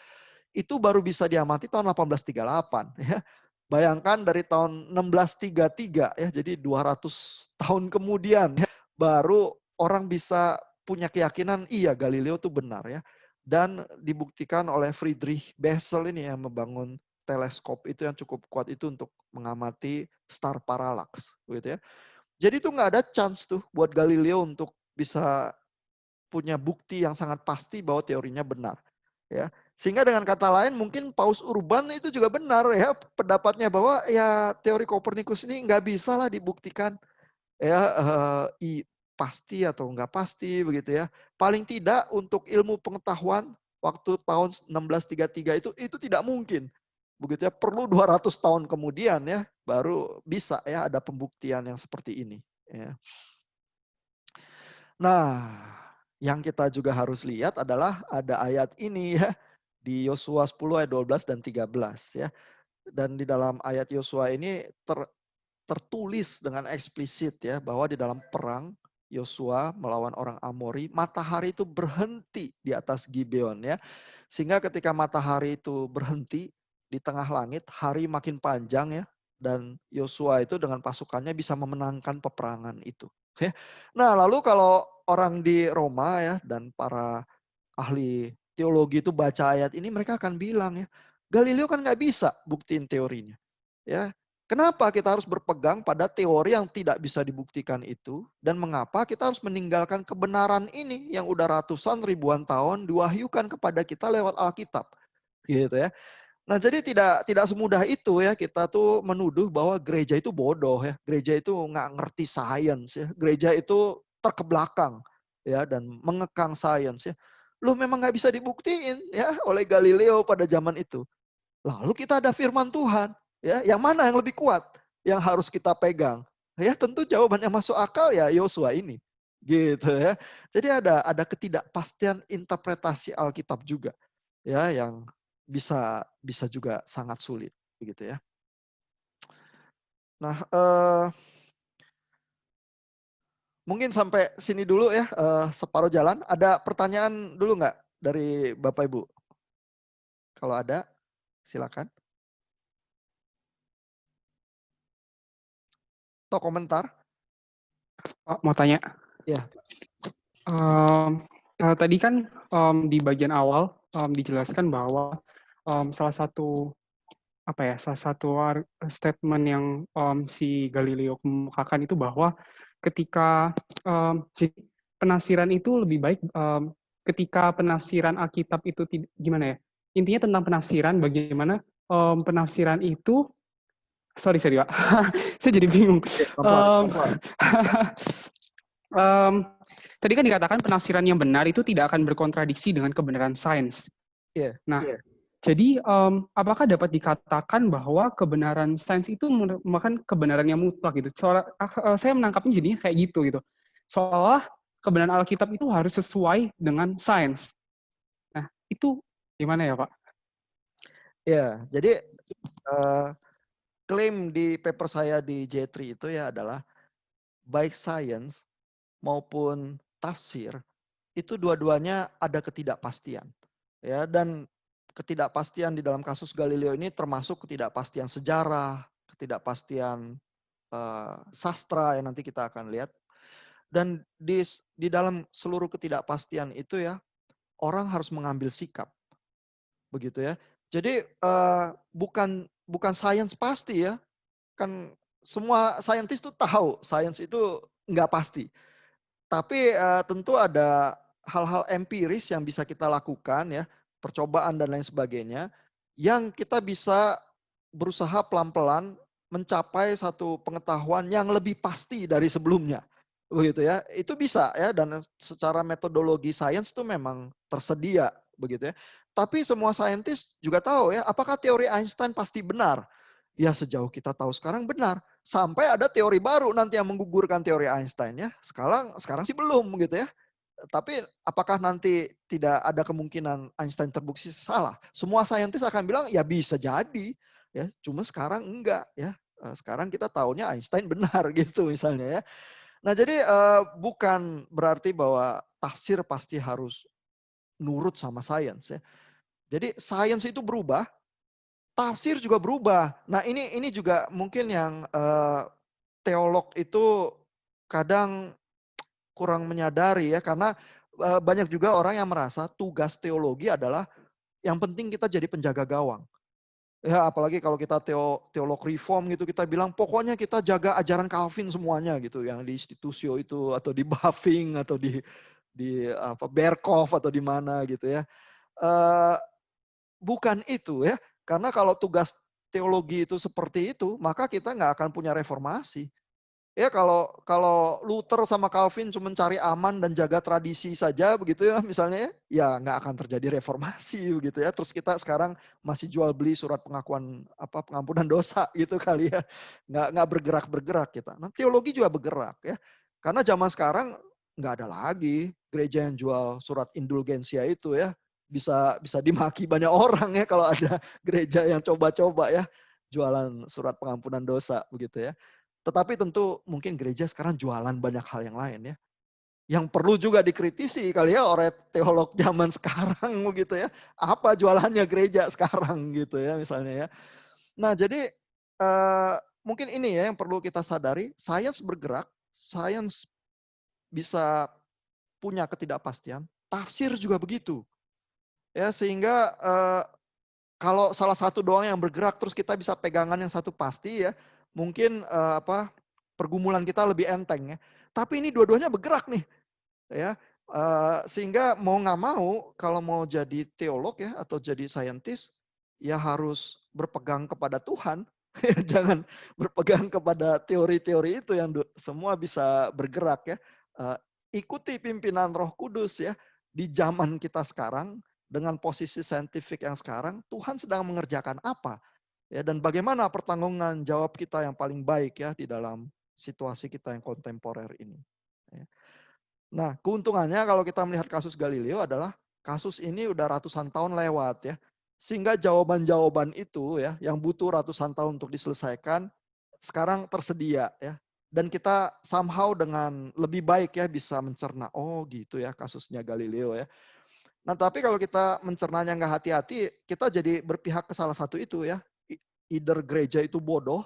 Itu baru bisa diamati tahun 1838 ya. Bayangkan dari tahun 1633 ya, jadi 200 tahun kemudian ya, baru orang bisa punya keyakinan iya Galileo itu benar ya. Dan dibuktikan oleh Friedrich Bessel ini yang membangun teleskop itu yang cukup kuat itu untuk mengamati star parallax gitu ya. Jadi itu nggak ada chance tuh buat Galileo untuk bisa punya bukti yang sangat pasti bahwa teorinya benar. Ya, sehingga dengan kata lain mungkin Paus Urban itu juga benar ya pendapatnya bahwa ya teori Kopernikus ini nggak bisa lah dibuktikan ya pasti atau nggak pasti begitu ya. Paling tidak untuk ilmu pengetahuan waktu tahun 1633 itu tidak mungkin. Begitu ya, perlu 200 tahun kemudian ya baru bisa ya ada pembuktian yang seperti ini ya. Nah, yang kita juga harus lihat adalah ada ayat ini ya di Yosua 10 ayat 12 dan 13 ya. Dan di dalam ayat Yosua ini tertulis dengan eksplisit ya bahwa di dalam perang Yosua melawan orang Amori, matahari itu berhenti di atas Gibeon ya. Sehingga ketika matahari itu berhenti di tengah langit, hari makin panjang ya dan Yosua itu dengan pasukannya bisa memenangkan peperangan itu. Ya. Nah, lalu kalau orang di Roma ya dan para ahli teologi itu baca ayat ini mereka akan bilang ya, Galileo kan nggak bisa buktiin teorinya. Ya, kenapa kita harus berpegang pada teori yang tidak bisa dibuktikan itu dan mengapa kita harus meninggalkan kebenaran ini yang udah ratusan ribuan tahun diwahyukan kepada kita lewat Alkitab, gitu ya. Nah, jadi tidak tidak semudah itu ya kita tuh menuduh bahwa gereja itu bodoh ya, gereja itu nggak ngerti sains ya, gereja itu terkebelakang ya dan mengekang sains ya. Loh memang nggak bisa dibuktiin ya oleh Galileo pada zaman itu. Lalu kita ada firman Tuhan, ya, yang mana yang lebih kuat yang harus kita pegang? Ya tentu jawabannya masuk akal ya Yosua ini. Gitu ya. Jadi ada ketidakpastian interpretasi Alkitab juga ya yang bisa bisa juga sangat sulit begitu ya. Nah, mungkin sampai sini dulu ya separuh jalan. Ada pertanyaan dulu nggak dari Bapak Ibu? Kalau ada, silakan. Atau komentar? Mau tanya. Ya. Tadi kan di bagian awal dijelaskan bahwa salah satu statement yang si Galileo kemukakan itu bahwa ketika jadi penafsiran itu lebih baik ketika penafsiran Alkitab itu gimana ya? Intinya tentang penafsiran, bagaimana penafsiran itu sorry Pak. Saya jadi bingung. Pelan-pelan. Tadi kan dikatakan penafsiran yang benar itu tidak akan berkontradiksi dengan kebenaran sains. Iya. Nah, jadi apakah dapat dikatakan bahwa kebenaran sains itu merupakan kebenaran yang mutlak gitu? Saya menangkapnya jadinya kayak gitu. Seolah kebenaran Alkitab itu harus sesuai dengan sains. Nah, itu gimana ya, Pak? Ya, jadi klaim di paper saya di J3 itu ya adalah baik sains maupun tafsir itu dua-duanya ada ketidakpastian. Ya, dan ketidakpastian di dalam kasus Galileo ini termasuk ketidakpastian sejarah, ketidakpastian sastra yang nanti kita akan lihat. Dan di dalam seluruh ketidakpastian itu ya, orang harus mengambil sikap. Begitu ya. Jadi bukan sains pasti ya. Kan semua saintis itu tahu sains itu nggak pasti. Tapi tentu ada hal-hal empiris yang bisa kita lakukan ya, percobaan dan lain sebagainya, yang kita bisa berusaha pelan-pelan mencapai satu pengetahuan yang lebih pasti dari sebelumnya. Begitu ya. Itu bisa ya, dan secara metodologi sains itu memang tersedia begitu ya. Tapi semua saintis juga tahu ya, apakah teori Einstein pasti benar? Ya sejauh kita tahu sekarang benar. Sampai ada teori baru nanti yang menggugurkan teori Einstein ya. Sekarang sih belum gitu ya. Tapi apakah nanti tidak ada kemungkinan Einstein terbukti salah? Semua saintis akan bilang ya bisa jadi ya. Cuma sekarang enggak ya. Sekarang kita tahunya Einstein benar gitu misalnya ya. Nah, jadi bukan berarti bahwa tafsir pasti harus nurut sama sains ya. Jadi sains itu berubah, tafsir juga berubah. Nah, ini juga mungkin yang teolog itu kadang kurang menyadari ya, karena banyak juga orang yang merasa tugas teologi adalah yang penting kita jadi penjaga gawang. Ya, apalagi kalau kita teolog reform gitu, kita bilang pokoknya kita jaga ajaran Calvin semuanya gitu, yang di Institutio itu atau di Bavinck atau di apa Berkhof atau di mana gitu ya. Bukan itu ya, karena kalau tugas teologi itu seperti itu, maka kita nggak akan punya reformasi. Ya kalau Luther sama Calvin cuma cari aman dan jaga tradisi saja begitu ya misalnya ya nggak akan terjadi reformasi begitu ya. Terus kita sekarang masih jual beli surat pengakuan pengampunan dosa gitu kali ya. Nggak bergerak kita. Nah, teologi juga bergerak ya. Karena zaman sekarang nggak ada lagi gereja yang jual surat indulgensia itu ya. Bisa dimaki banyak orang ya kalau ada gereja yang coba-coba ya jualan surat pengampunan dosa begitu ya. Tetapi tentu mungkin gereja sekarang jualan banyak hal yang lain ya. Yang perlu juga dikritisi kali ya oleh teolog zaman sekarang begitu ya. Apa jualannya gereja sekarang gitu ya misalnya ya. Nah jadi mungkin ini ya yang perlu kita sadari. Sains bergerak, sains bisa punya ketidakpastian. Tafsir juga begitu. Ya sehingga kalau salah satu doang yang bergerak terus kita bisa pegangan yang satu pasti ya. Mungkin pergumulan kita lebih enteng ya. Tapi ini dua-duanya bergerak nih ya. Sehingga mau nggak mau kalau mau jadi teolog ya atau jadi saintis ya harus berpegang kepada Tuhan. Jangan berpegang kepada teori-teori itu yang semua bisa bergerak ya. Ikuti pimpinan Roh Kudus ya. Di zaman kita sekarang dengan posisi saintifik yang sekarang, Tuhan sedang mengerjakan apa? Ya, dan bagaimana pertanggungan jawab kita yang paling baik ya di dalam situasi kita yang kontemporer ini. Ya. Nah, keuntungannya kalau kita melihat kasus Galileo adalah kasus ini udah ratusan tahun lewat ya. Sehingga jawaban-jawaban itu ya yang butuh ratusan tahun untuk diselesaikan sekarang tersedia ya. Dan kita somehow dengan lebih baik ya bisa mencerna, oh gitu ya kasusnya Galileo ya. Nah, tapi kalau kita mencernanya nggak hati-hati, kita jadi berpihak ke salah satu itu ya. Either gereja itu bodoh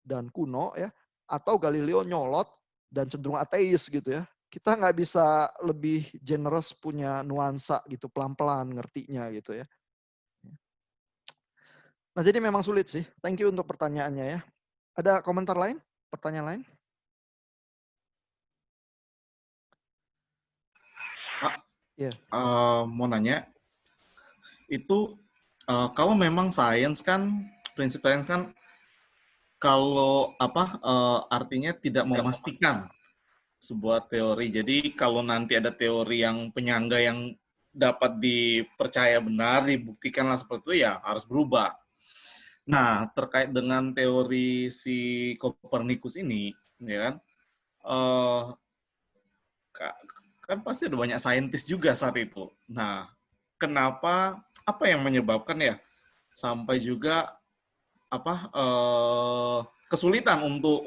dan kuno ya, atau Galileo nyolot dan cenderung ateis gitu ya. Kita nggak bisa lebih generous punya nuansa gitu, pelan-pelan ngertinya gitu ya. Nah, jadi memang sulit sih. Thank you untuk pertanyaannya ya. Ada komentar lain? Pertanyaan lain? Pak, Iya. mau nanya, itu kalau memang sains kan, prinsip sains kan, kalau artinya tidak memastikan sebuah teori. Jadi kalau nanti ada teori yang penyangga yang dapat dipercaya benar, dibuktikanlah seperti itu, ya harus berubah. Nah, terkait dengan teori si Copernicus ini, ya kan, eh, kan pasti ada banyak saintis juga saat itu. Nah, kenapa, apa yang menyebabkan ya sampai juga kesulitan untuk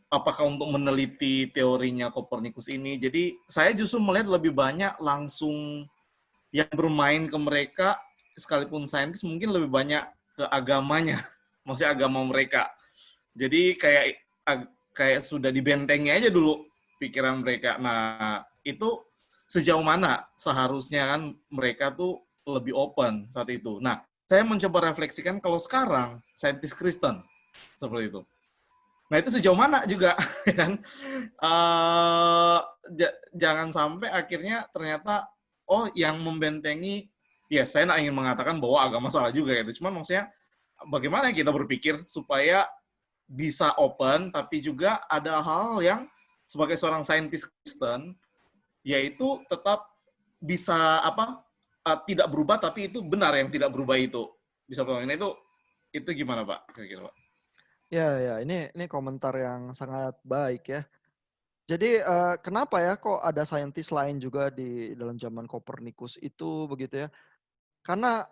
apakah untuk meneliti teorinya Copernicus ini. Jadi saya justru melihat lebih banyak langsung yang bermain ke mereka, sekalipun saintis mungkin lebih banyak ke agamanya, maksudnya agama mereka. Jadi kayak sudah dibentengi aja dulu pikiran mereka. Nah, itu sejauh mana seharusnya kan mereka tuh lebih open saat itu. Nah, saya mencoba refleksikan kalau sekarang saintis Kristen seperti itu. Nah, itu sejauh mana juga kan? Jangan sampai akhirnya ternyata yang membentengi, ya saya ingin mengatakan bahwa agama salah juga gitu. Cuman maksudnya bagaimana kita berpikir supaya bisa open, tapi juga ada hal yang sebagai seorang saintis Kristen, yaitu tetap bisa tidak berubah, tapi itu benar yang tidak berubah itu. Bisa tolongin itu gimana Pak? Kira-kira Pak? Ya, ini komentar yang sangat baik ya. Jadi kenapa ya kok ada saintis lain juga di dalam zaman Kopernikus itu begitu ya? Karena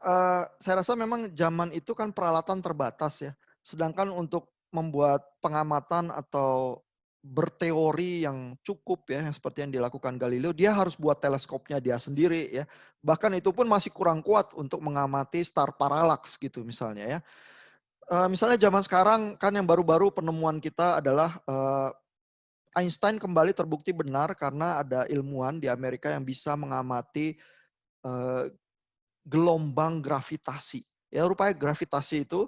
saya rasa memang zaman itu kan peralatan terbatas ya. Sedangkan untuk membuat pengamatan atau berteori yang cukup ya, seperti yang dilakukan Galileo, dia harus buat teleskopnya dia sendiri ya. Bahkan itu pun masih kurang kuat untuk mengamati star parallax gitu misalnya ya. Misalnya zaman sekarang kan yang baru-baru penemuan kita adalah Einstein kembali terbukti benar karena ada ilmuwan di Amerika yang bisa mengamati eh, gelombang gravitasi. Ya, rupanya gravitasi itu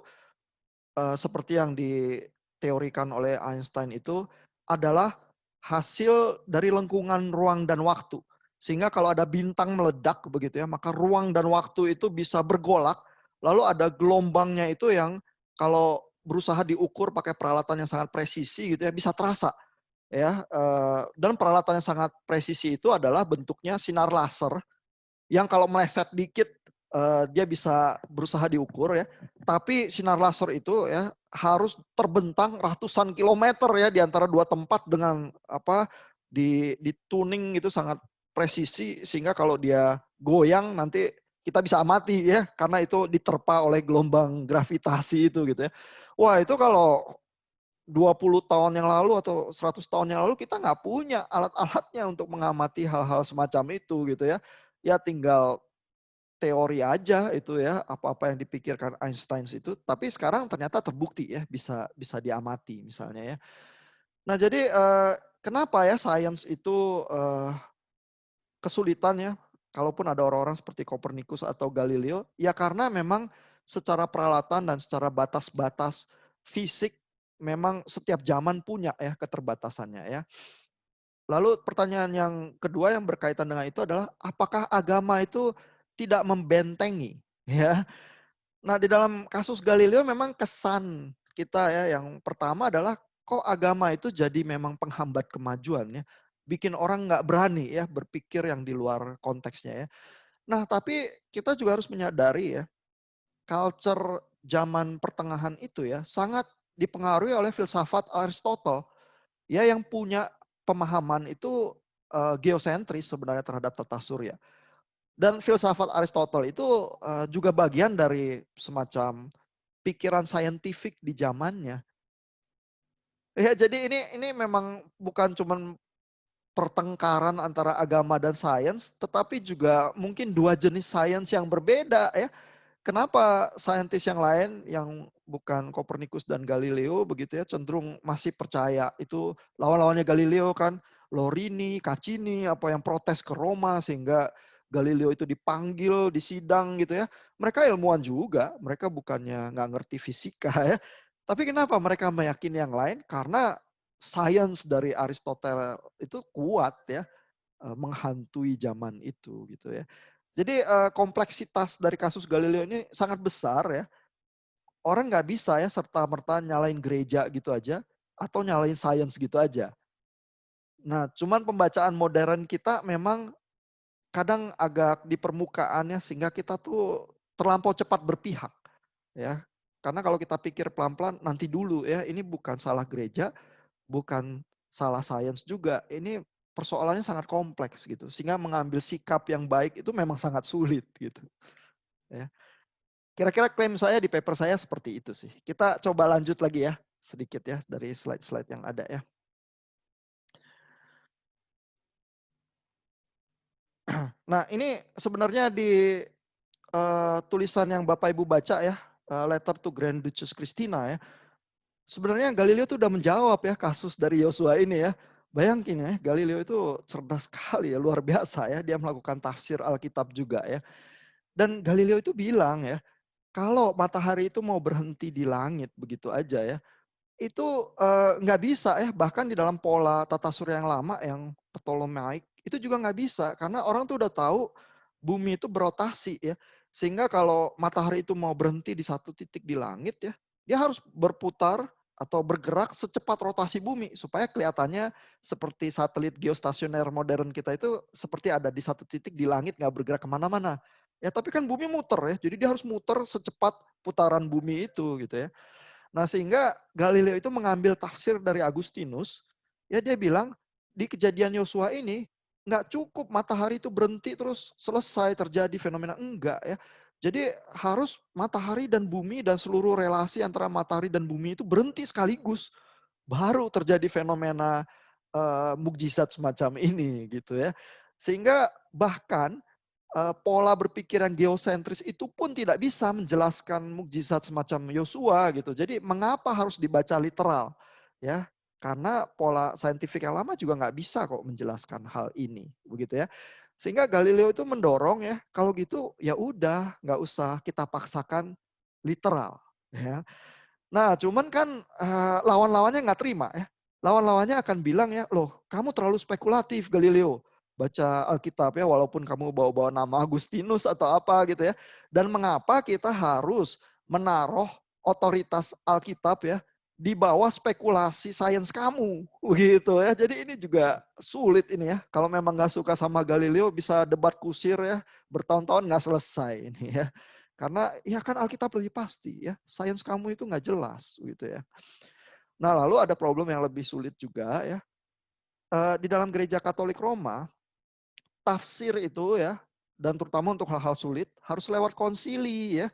seperti yang diteorikan oleh Einstein itu adalah hasil dari lengkungan ruang dan waktu. Sehingga kalau ada bintang meledak begitu ya, maka ruang dan waktu itu bisa bergolak, lalu ada gelombangnya itu yang kalau berusaha diukur pakai peralatan yang sangat presisi gitu ya, bisa terasa ya. Dan peralatan yang sangat presisi itu adalah bentuknya sinar laser yang kalau meleset dikit dia bisa berusaha diukur ya. Tapi sinar laser itu ya harus terbentang ratusan kilometer ya di antara dua tempat dengan di tuning itu sangat presisi sehingga kalau dia goyang nanti kita bisa amati ya karena itu diterpa oleh gelombang gravitasi itu gitu ya. Wah, itu kalau 20 tahun yang lalu atau 100 tahun yang lalu kita nggak punya alat-alatnya untuk mengamati hal-hal semacam itu gitu ya. Ya tinggal teori aja itu ya, apa-apa yang dipikirkan Einstein itu, tapi sekarang ternyata terbukti ya bisa bisa diamati misalnya ya. Nah, jadi kenapa ya sains itu kesulitan ya, kalaupun ada orang-orang seperti Copernicus atau Galileo, ya karena memang secara peralatan dan secara batas-batas fisik memang setiap zaman punya ya keterbatasannya ya. Lalu pertanyaan yang kedua yang berkaitan dengan itu adalah apakah agama itu tidak membentengi ya. Nah, di dalam kasus Galileo memang kesan kita ya yang pertama adalah kok agama itu jadi memang penghambat kemajuan ya. Bikin orang nggak berani ya berpikir yang di luar konteksnya ya. Nah, tapi kita juga harus menyadari ya, culture zaman pertengahan itu ya sangat dipengaruhi oleh filsafat Aristotle ya yang punya pemahaman itu geosentris sebenarnya terhadap tata surya. Dan filsafat Aristotle itu juga bagian dari semacam pikiran saintifik di zamannya. Ya, jadi ini memang bukan cuman pertengkaran antara agama dan sains, tetapi juga mungkin dua jenis sains yang berbeda ya. Kenapa saintis yang lain yang bukan Kopernikus dan Galileo begitu ya cenderung masih percaya itu lawan-lawannya Galileo kan Lorini, Caccini apa yang protes ke Roma sehingga Galileo itu dipanggil di sidang gitu ya. Mereka ilmuwan juga, mereka bukannya nggak ngerti fisika ya. Tapi kenapa mereka meyakini yang lain? Karena sains dari Aristoteles itu kuat ya menghantui zaman itu gitu ya. Jadi kompleksitas dari kasus Galileo ini sangat besar ya. Orang nggak bisa ya serta-merta nyalain gereja gitu aja atau nyalain sains gitu aja. Nah, cuman pembacaan modern kita memang kadang agak di permukaannya sehingga kita tuh terlampau cepat berpihak ya. Karena kalau kita pikir pelan-pelan nanti dulu ya, ini bukan salah gereja, bukan salah sains juga. Ini persoalannya sangat kompleks gitu. Sehingga mengambil sikap yang baik itu memang sangat sulit gitu. Ya. Kira-kira klaim saya di paper saya seperti itu sih. Kita coba lanjut lagi ya sedikit ya dari slide-slide yang ada ya. Nah ini sebenarnya di tulisan yang Bapak Ibu baca ya, Letter to Grand Duchess Christina ya. Sebenarnya Galileo itu udah menjawab ya kasus dari Yosua ini ya. Bayangin ya, Galileo itu cerdas sekali ya, luar biasa ya. Dia melakukan tafsir Alkitab juga ya. Dan Galileo itu bilang ya, kalau matahari itu mau berhenti di langit begitu aja ya, itu nggak bisa ya. Bahkan di dalam pola tata surya yang lama yang Ptolemaic, itu juga nggak bisa. Karena orang tuh udah tahu bumi itu berotasi ya. Sehingga kalau matahari itu mau berhenti di satu titik di langit ya, dia harus berputar atau bergerak secepat rotasi bumi supaya kelihatannya seperti satelit geostasioner modern kita itu seperti ada di satu titik di langit nggak bergerak kemana-mana. Ya tapi kan bumi muter ya, jadi dia harus muter secepat putaran bumi itu gitu ya. Nah sehingga Galileo itu mengambil tafsir dari Agustinus, ya dia bilang di kejadian Yosua ini nggak cukup matahari itu berhenti terus selesai terjadi fenomena, enggak ya. Jadi harus matahari dan bumi dan seluruh relasi antara matahari dan bumi itu berhenti sekaligus. Baru terjadi fenomena mukjizat semacam ini gitu ya. Sehingga bahkan pola berpikir yang geosentris itu pun tidak bisa menjelaskan mukjizat semacam Yosua gitu. Jadi mengapa harus dibaca literal? Ya, karena pola saintifik yang lama juga nggak bisa kok menjelaskan hal ini, begitu ya. Sehingga Galileo itu mendorong ya, kalau gitu ya udah nggak usah kita paksakan literal. Ya. Nah, cuman kan lawan-lawannya nggak terima ya. Lawan-lawannya akan bilang ya, loh kamu terlalu spekulatif Galileo. Baca Alkitab ya, walaupun kamu bawa-bawa nama Agustinus atau apa gitu ya. Dan mengapa kita harus menaruh otoritas Alkitab ya di bawah spekulasi sains kamu begitu ya. Jadi ini juga sulit ini ya. Kalau memang nggak suka sama Galileo bisa debat kusir ya, bertahun-tahun nggak selesai ini ya. Karena ya kan Alkitab lebih pasti ya, sains kamu itu nggak jelas gitu ya. Nah lalu ada problem yang lebih sulit juga ya. Di dalam gereja Katolik Roma, tafsir itu ya, dan terutama untuk hal-hal sulit, harus lewat konsili ya.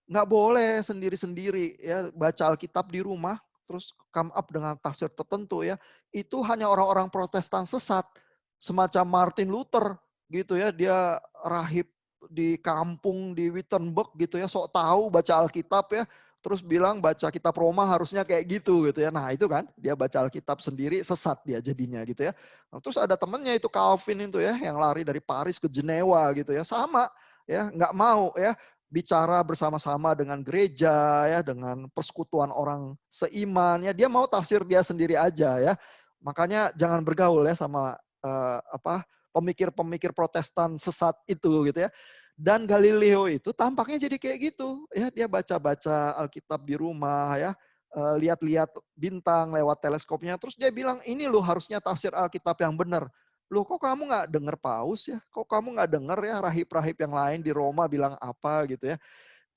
Nggak boleh sendiri-sendiri ya, baca Alkitab di rumah, terus come up dengan tafsir tertentu ya. Itu hanya orang-orang Protestan sesat, semacam Martin Luther gitu ya, dia rahib di kampung di Wittenberg gitu ya, sok tahu baca Alkitab ya, terus bilang baca kitab Roma harusnya kayak gitu ya. Nah itu kan, dia baca Alkitab sendiri sesat dia jadinya gitu ya. Nah, terus ada temennya itu Calvin itu ya, yang lari dari Paris ke Jenewa gitu ya, sama ya, nggak mau ya bicara bersama-sama dengan gereja ya, dengan persekutuan orang seiman ya, dia mau tafsir dia sendiri aja ya. Makanya jangan bergaul ya sama pemikir-pemikir Protestan sesat itu gitu ya. Dan Galileo itu tampaknya jadi kayak gitu ya, dia baca-baca Alkitab di rumah ya, lihat-lihat bintang lewat teleskopnya, terus dia bilang ini loh harusnya tafsir Alkitab yang benar. Loh kok kamu nggak dengar Paus ya? Kok kamu nggak dengar ya rahib-rahib yang lain di Roma bilang apa gitu ya?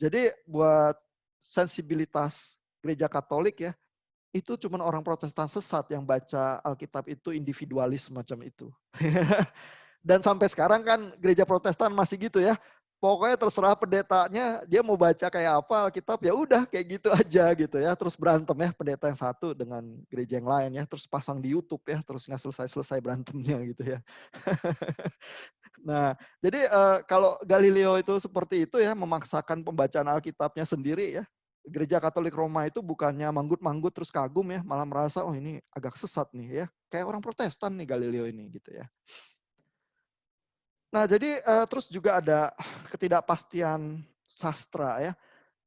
Jadi buat sensibilitas gereja Katolik ya, itu cuma orang Protestan sesat yang baca Alkitab itu individualis macam itu. Dan sampai sekarang kan gereja Protestan masih gitu ya. Pokoknya terserah pendetanya, dia mau baca kayak apa Alkitab, ya udah kayak gitu aja gitu ya. Terus berantem ya pendeta yang satu dengan gereja yang lain ya, terus pasang di YouTube ya, terus nggak selesai-selesai berantemnya gitu ya. Nah, jadi kalau Galileo itu seperti itu ya, memaksakan pembacaan Alkitabnya sendiri ya. Gereja Katolik Roma itu bukannya manggut-manggut terus kagum ya, malah merasa oh ini agak sesat nih ya. Kayak orang Protestan nih Galileo ini gitu ya. Nah, jadi terus juga ada ketidakpastian sastra ya.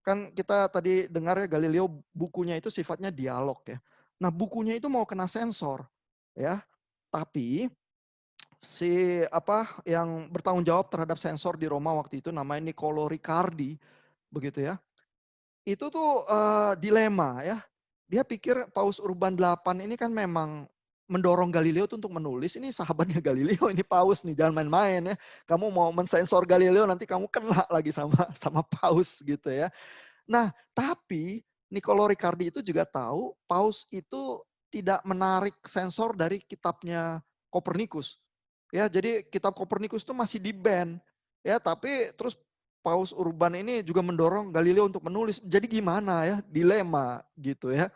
Kan kita tadi dengar ya Galileo bukunya itu sifatnya dialog ya. Nah, bukunya itu mau kena sensor ya. Tapi si apa yang bertanggung jawab terhadap sensor di Roma waktu itu namanya Niccolo Riccardi begitu ya. Itu tuh dilema ya. Dia pikir Paus Urban 8 ini kan memang mendorong Galileo tuh untuk menulis. Ini sahabatnya Galileo, ini Paus nih, jangan main-main ya. Kamu mau mensensor Galileo nanti kamu kena lagi sama sama Paus gitu ya. Nah, tapi Niccolo Riccardi itu juga tahu Paus itu tidak menarik sensor dari kitabnya Kopernikus. Ya, jadi kitab Kopernikus itu masih di-ban. Ya, tapi terus Paus Urban ini juga mendorong Galileo untuk menulis. Jadi gimana ya? Dilema gitu ya.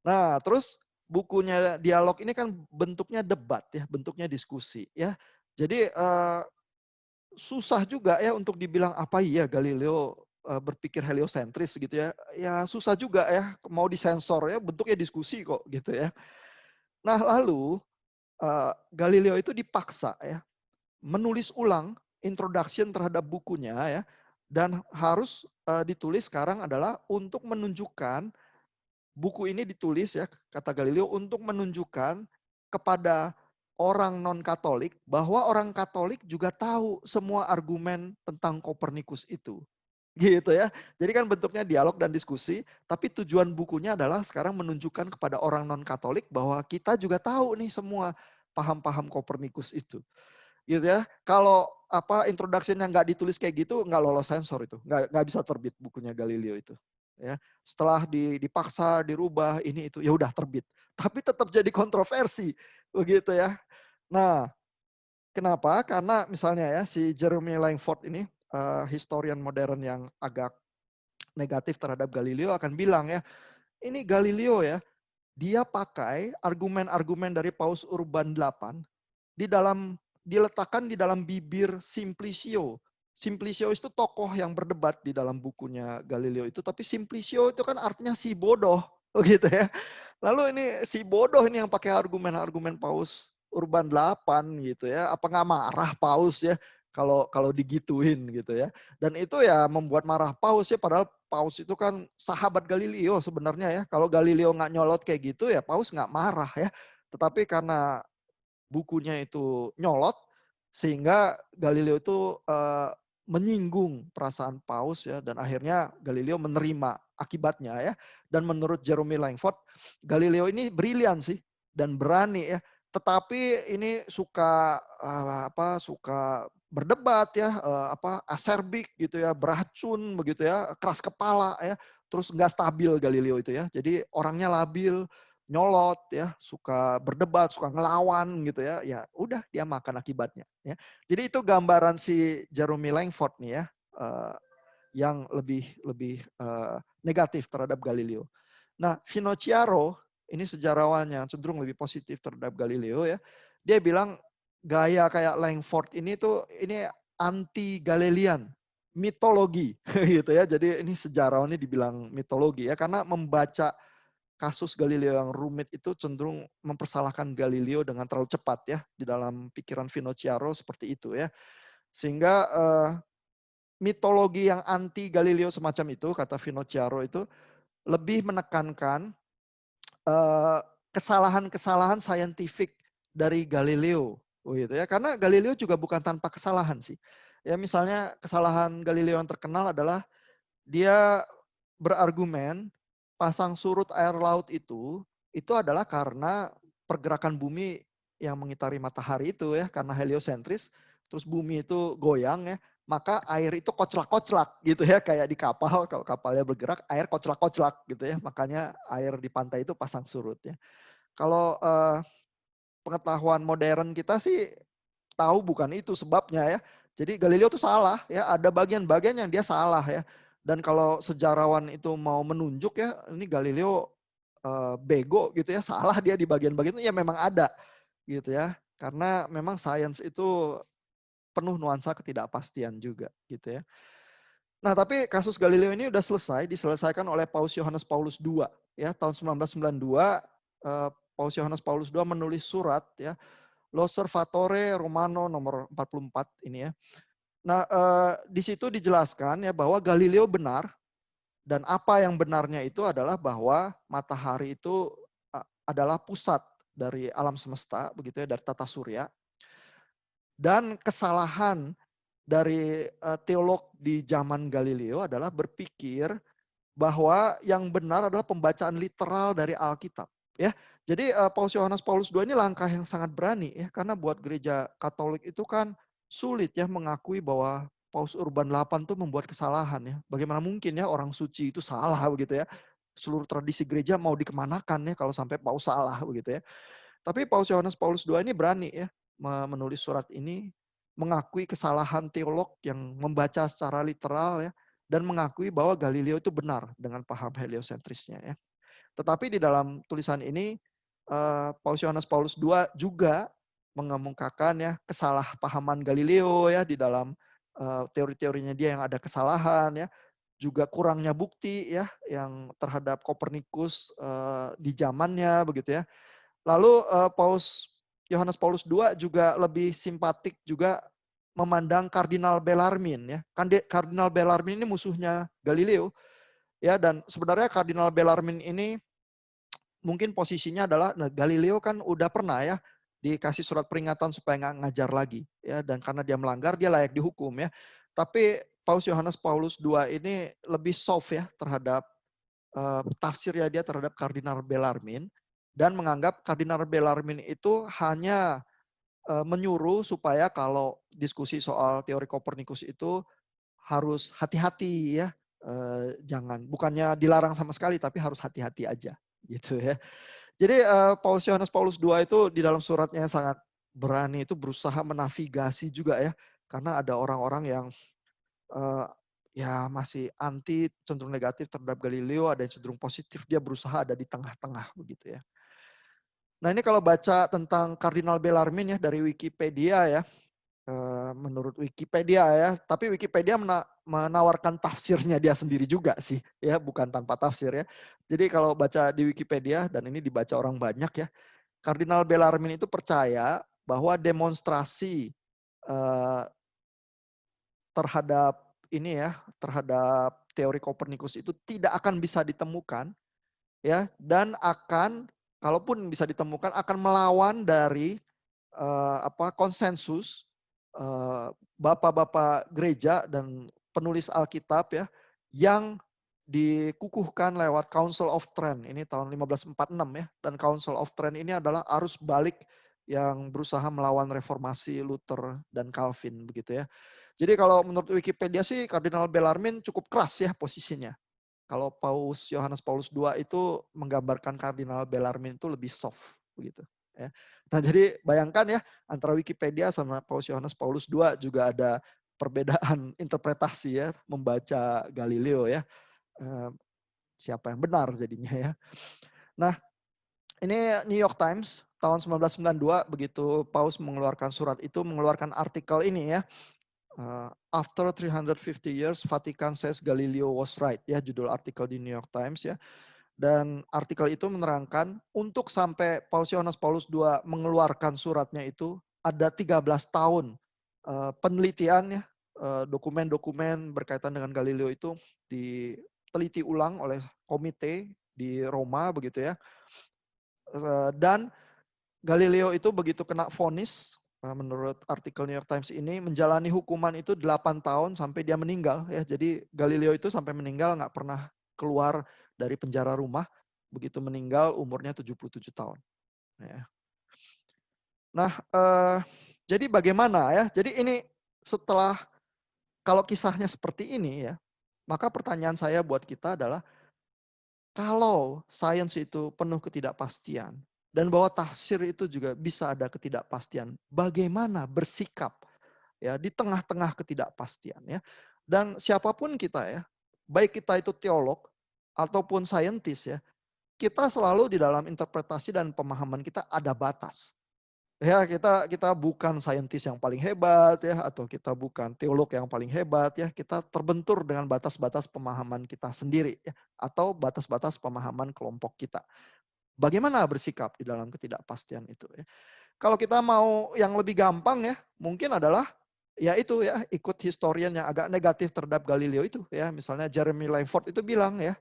Nah, terus bukunya dialog ini kan bentuknya debat ya, bentuknya diskusi ya. Jadi susah juga ya untuk dibilang apa iya Galileo berpikir heliosentris gitu ya. Ya susah juga ya mau disensor ya, bentuknya diskusi kok gitu ya. Nah, lalu Galileo itu dipaksa ya menulis ulang introduction terhadap bukunya ya, dan harus ditulis sekarang adalah untuk menunjukkan buku ini ditulis ya kata Galileo untuk menunjukkan kepada orang non-Katolik bahwa orang Katolik juga tahu semua argumen tentang Kopernikus itu. Gitu ya. Jadi kan bentuknya dialog dan diskusi, tapi tujuan bukunya adalah sekarang menunjukkan kepada orang non-Katolik bahwa kita juga tahu nih semua paham-paham Kopernikus itu. Gitu ya. Kalau apa introduction-nya nggak ditulis kayak gitu, nggak lolos sensor itu, nggak bisa terbit bukunya Galileo itu. Ya, setelah dipaksa dirubah ini itu, ya udah terbit. Tapi tetap jadi kontroversi, begitu ya. Nah, kenapa? Karena misalnya ya si Jeremy Langford ini historian modern yang agak negatif terhadap Galileo akan bilang ya, ini Galileo ya, dia pakai argumen-argumen dari Paus Urban 8 diletakkan di dalam bibir Simplicio. Simplicio itu tokoh yang berdebat di dalam bukunya Galileo itu, tapi Simplicio itu kan artinya si bodoh, begitu ya. Lalu ini si bodoh ini yang pakai argumen-argumen Paus Urban 8 gitu ya. Apa nggak marah Paus ya kalau kalau digituin gitu ya. Dan itu ya membuat marah Paus ya, padahal Paus itu kan sahabat Galileo sebenarnya ya. Kalau Galileo nggak nyolot kayak gitu ya Paus nggak marah ya. Tetapi karena bukunya itu nyolot sehingga Galileo itu menyinggung perasaan Paus ya, dan akhirnya Galileo menerima akibatnya ya. Dan menurut Jeremy Langford, Galileo ini brilian sih dan berani ya, tetapi ini suka suka berdebat ya, aserbik gitu ya, beracun begitu ya, keras kepala ya, terus nggak stabil Galileo itu ya. Jadi orangnya labil, nyolot ya, suka berdebat, suka ngelawan gitu ya. Ya udah dia makan akibatnya ya. Jadi itu gambaran si Jeremy Langford nih ya, yang lebih lebih negatif terhadap Galileo. Nah, Finocchiaro ini sejarawan yang cenderung lebih positif terhadap Galileo ya. Dia bilang gaya kayak Langford ini tuh ini anti Galilean, mitologi gitu ya. Jadi ini sejarawan ini dibilang mitologi ya, karena membaca kasus Galileo yang rumit itu cenderung mempersalahkan Galileo dengan terlalu cepat ya, di dalam pikiran Finocchiaro seperti itu ya. Sehingga mitologi yang anti Galileo semacam itu, kata Finocchiaro itu, lebih menekankan kesalahan-kesalahan saintifik dari Galileo, gitu ya. Karena Galileo juga bukan tanpa kesalahan sih. Ya misalnya kesalahan Galileo yang terkenal adalah dia berargumen pasang surut air laut itu adalah karena pergerakan bumi yang mengitari matahari itu ya, karena heliosentris, terus bumi itu goyang ya, maka air itu koclak-koclak gitu ya, kayak di kapal, kalau kapalnya bergerak, air koclak-koclak gitu ya, makanya air di pantai itu pasang surut ya. Kalau pengetahuan modern kita sih tahu bukan itu sebabnya ya. Jadi Galileo itu salah ya, ada bagian-bagian yang dia salah ya. Dan kalau sejarawan itu mau menunjuk ya, ini Galileo bego gitu ya, salah dia di bagian-bagian itu ya memang ada gitu ya. Karena memang sains itu penuh nuansa ketidakpastian juga gitu ya. Nah, tapi kasus Galileo ini udah selesai, diselesaikan oleh Paus Yohanes Paulus II ya, tahun 1992 Paus Yohanes Paulus II menulis surat ya, L'Osservatore Romano nomor 44 ini ya. Nah, di situ dijelaskan ya bahwa Galileo benar, dan apa yang benarnya itu adalah bahwa matahari itu adalah pusat dari alam semesta begitu ya, dari tata surya. Dan kesalahan dari teolog di zaman Galileo adalah berpikir bahwa yang benar adalah pembacaan literal dari Alkitab ya. Jadi Paus Yohanes Paulus II ini langkah yang sangat berani ya, karena buat gereja Katolik itu kan sulit ya mengakui bahwa Paus Urban VIII itu membuat kesalahan ya. Bagaimana mungkin ya orang suci itu salah begitu ya. Seluruh tradisi gereja mau dikemanakan ya kalau sampai Paus salah begitu ya. Tapi Paus Yohanes Paulus II ini berani ya menulis surat ini, mengakui kesalahan teolog yang membaca secara literal ya, dan mengakui bahwa Galileo itu benar dengan paham heliosentrisnya ya. Tetapi di dalam tulisan ini Paus Yohanes Paulus II juga mengemukakan ya kesalahpahaman Galileo ya di dalam teori-teorinya dia yang ada kesalahan ya, juga kurangnya bukti ya yang terhadap Kopernikus di zamannya begitu ya. Lalu Paus Yohanes Paulus II juga lebih simpatik juga memandang Kardinal Bellarmine ya. Kardinal Bellarmine ini musuhnya Galileo ya, dan sebenarnya Kardinal Bellarmine ini mungkin posisinya adalah Galileo kan udah pernah ya dikasih surat peringatan supaya nggak ngajar lagi ya, dan karena dia melanggar dia layak dihukum ya. Tapi Paus Yohanes Paulus II ini lebih soft ya terhadap tafsirnya dia terhadap Kardinal Bellarmine, dan menganggap Kardinal Bellarmine itu hanya menyuruh supaya kalau diskusi soal teori Kopernikus itu harus hati-hati ya, jangan, bukannya dilarang sama sekali tapi harus hati-hati aja gitu ya. Jadi Paus Yohanes Paulus II itu di dalam suratnya sangat berani itu berusaha menavigasi juga ya, karena ada orang-orang yang ya masih anti, cenderung negatif terhadap Galileo, ada yang cenderung positif, dia berusaha ada di tengah-tengah begitu ya. Nah ini kalau baca tentang Kardinal Bellarmine ya dari Wikipedia ya, menurut Wikipedia ya, tapi Wikipedia menawarkan tafsirnya dia sendiri juga sih ya, bukan tanpa tafsir ya. Jadi kalau baca di Wikipedia, dan ini dibaca orang banyak ya, Kardinal Bellarmine itu percaya bahwa demonstrasi terhadap ini ya, terhadap teori Kopernikus itu tidak akan bisa ditemukan ya, dan akan, kalaupun bisa ditemukan, akan melawan dari konsensus bapak-bapak gereja dan penulis Alkitab ya, yang dikukuhkan lewat Council of Trent ini tahun 1546 ya, dan Council of Trent ini adalah arus balik yang berusaha melawan reformasi Luther dan Calvin begitu ya. Jadi kalau menurut Wikipedia sih Kardinal Bellarmine cukup keras ya posisinya. Kalau Paus Yohanes Paulus II itu menggambarkan Kardinal Bellarmine itu lebih soft begitu ya. Nah, jadi bayangkan ya antara Wikipedia sama Paus Yohanes Paulus II juga ada perbedaan interpretasi ya membaca Galileo ya. Siapa yang benar jadinya ya. Nah, ini New York Times tahun 1992 begitu Paus mengeluarkan surat itu, mengeluarkan artikel ini ya. After 350 years, Vatican says Galileo was right. Ya, judul artikel di New York Times ya. Dan artikel itu menerangkan untuk sampai Paus Yohanes Paulus II mengeluarkan suratnya itu ada 13 tahun penelitian ya, dokumen-dokumen berkaitan dengan Galileo itu diteliti ulang oleh komite di Roma begitu ya. Dan Galileo itu begitu kena vonis, menurut artikel New York Times ini, menjalani hukuman itu 8 tahun sampai dia meninggal ya. Jadi Galileo itu sampai meninggal nggak pernah keluar dari penjara rumah, begitu meninggal umurnya 77 tahun. Ya. Nah, jadi bagaimana ya? Jadi ini setelah, kalau kisahnya seperti ini ya, maka pertanyaan saya buat kita adalah, kalau sains itu penuh ketidakpastian, dan bahwa tafsir itu juga bisa ada ketidakpastian, bagaimana bersikap ya, di tengah-tengah ketidakpastian ya. Dan siapapun kita ya, baik kita itu teolog ataupun saintis ya, kita selalu di dalam interpretasi dan pemahaman kita ada batas. Ya, kita bukan saintis yang paling hebat ya, atau kita bukan teolog yang paling hebat ya. Kita terbentur dengan batas-batas pemahaman kita sendiri ya, atau batas-batas pemahaman kelompok kita. Bagaimana bersikap di dalam ketidakpastian itu ya. Kalau kita mau yang lebih gampang ya, mungkin adalah ya itu ya, ikut historian yang agak negatif terhadap Galileo itu ya. Misalnya Jeremy Langford itu bilang ya,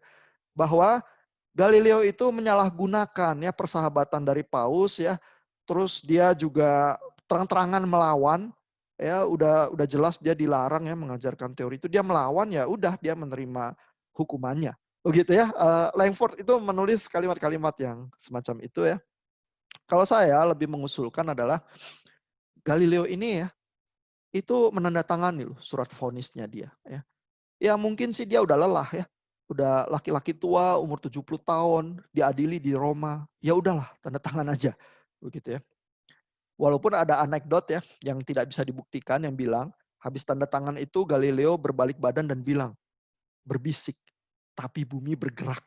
bahwa Galileo itu menyalahgunakan ya persahabatan dari Paus ya. Terus dia juga terang-terangan melawan ya, udah jelas dia dilarang ya mengajarkan teori itu, dia melawan ya udah dia menerima hukumannya. Begitu ya. Langford itu menulis kalimat-kalimat yang semacam itu ya. Kalau saya lebih mengusulkan adalah Galileo ini ya, itu menandatangani loh surat vonisnya dia ya. Ya mungkin sih dia udah lelah ya. Udah laki-laki tua umur 70 tahun, diadili di Roma. Ya udahlah, tanda tangan aja. Begitu ya. Walaupun ada anekdot ya yang tidak bisa dibuktikan yang bilang habis tanda tangan itu Galileo berbalik badan dan bilang, berbisik, tapi bumi bergerak.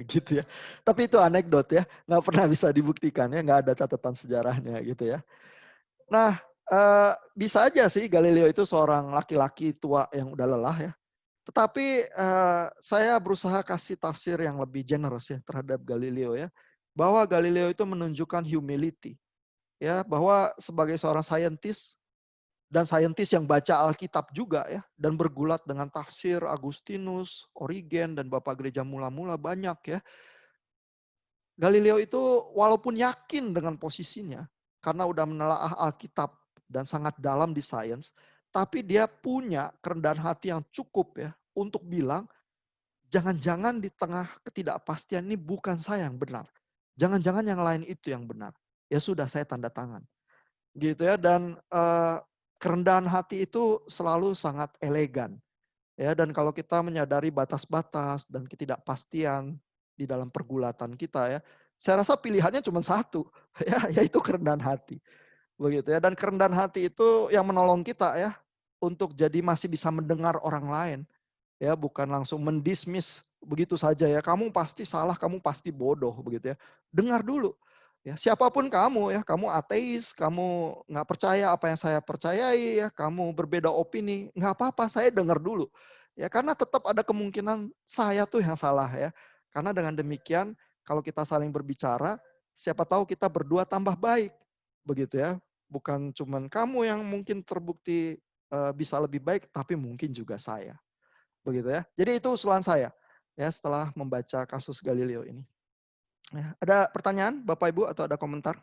Gitu ya. Tapi itu anekdot ya, nggak pernah bisa dibuktikan ya, nggak ada catatan sejarahnya gitu ya. Nah, bisa aja sih Galileo itu seorang laki-laki tua yang udah lelah ya. Tetapi saya berusaha kasih tafsir yang lebih generous ya terhadap Galileo ya. Bahwa Galileo itu menunjukkan humility. Ya, bahwa sebagai seorang saintis dan saintis yang baca Alkitab juga ya, dan bergulat dengan tafsir Agustinus, Origen, dan Bapak Gereja mula-mula banyak ya. Galileo itu walaupun yakin dengan posisinya, karena udah menelaah Alkitab dan sangat dalam di sains, tapi dia punya kerendahan hati yang cukup ya untuk bilang, jangan-jangan di tengah ketidakpastian ini bukan saya yang benar. Jangan-jangan yang lain itu yang benar. Ya sudah, saya tanda tangan. Gitu ya, dan kerendahan hati itu selalu sangat elegan. Ya, dan kalau kita menyadari batas-batas dan ketidakpastian di dalam pergulatan kita ya, saya rasa pilihannya cuma satu, ya, yaitu kerendahan hati. Begitu ya, dan kerendahan hati itu yang menolong kita ya untuk jadi masih bisa mendengar orang lain. Ya, bukan langsung mendismiss begitu saja ya. Kamu pasti salah, kamu pasti bodoh begitu ya. Dengar dulu. Ya, siapapun kamu ya, kamu ateis, kamu nggak percaya apa yang saya percayai ya, kamu berbeda opini, nggak apa-apa, saya dengar dulu. Ya, karena tetap ada kemungkinan saya tuh yang salah ya. Karena dengan demikian kalau kita saling berbicara, siapa tahu kita berdua tambah baik. Begitu ya. Bukan cuman kamu yang mungkin terbukti bisa lebih baik, tapi mungkin juga saya. Begitu ya. Jadi itu usulan saya ya setelah membaca kasus Galileo ini. Ya, ada pertanyaan Bapak Ibu atau ada komentar?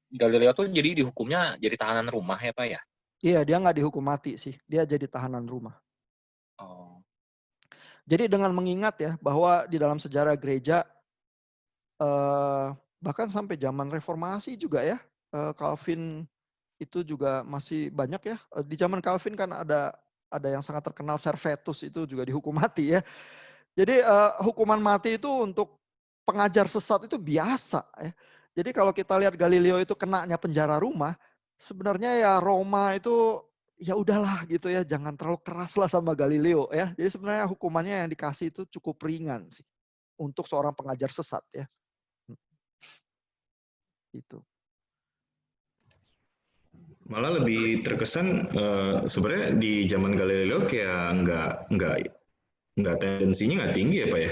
Galileo tuh jadi dihukumnya jadi tahanan rumah ya Pak ya? Iya, dia nggak dihukum mati sih. Dia jadi tahanan rumah. Oh. Jadi dengan mengingat ya bahwa di dalam sejarah gereja bahkan sampai zaman reformasi juga ya, Calvin itu juga masih banyak ya. Di zaman Calvin kan ada yang sangat terkenal Servetus itu juga dihukum mati ya. Jadi hukuman mati itu untuk pengajar sesat itu biasa ya. Jadi kalau kita lihat Galileo itu kenanya penjara rumah, sebenarnya ya Roma itu ya udahlah gitu ya, jangan terlalu keras lah sama Galileo ya. Jadi sebenarnya hukumannya yang dikasih itu cukup ringan sih untuk seorang pengajar sesat ya. Itu. Malah lebih terkesan sebenarnya di zaman Galileo kayak nggak tendensinya nggak tinggi ya Pak ya.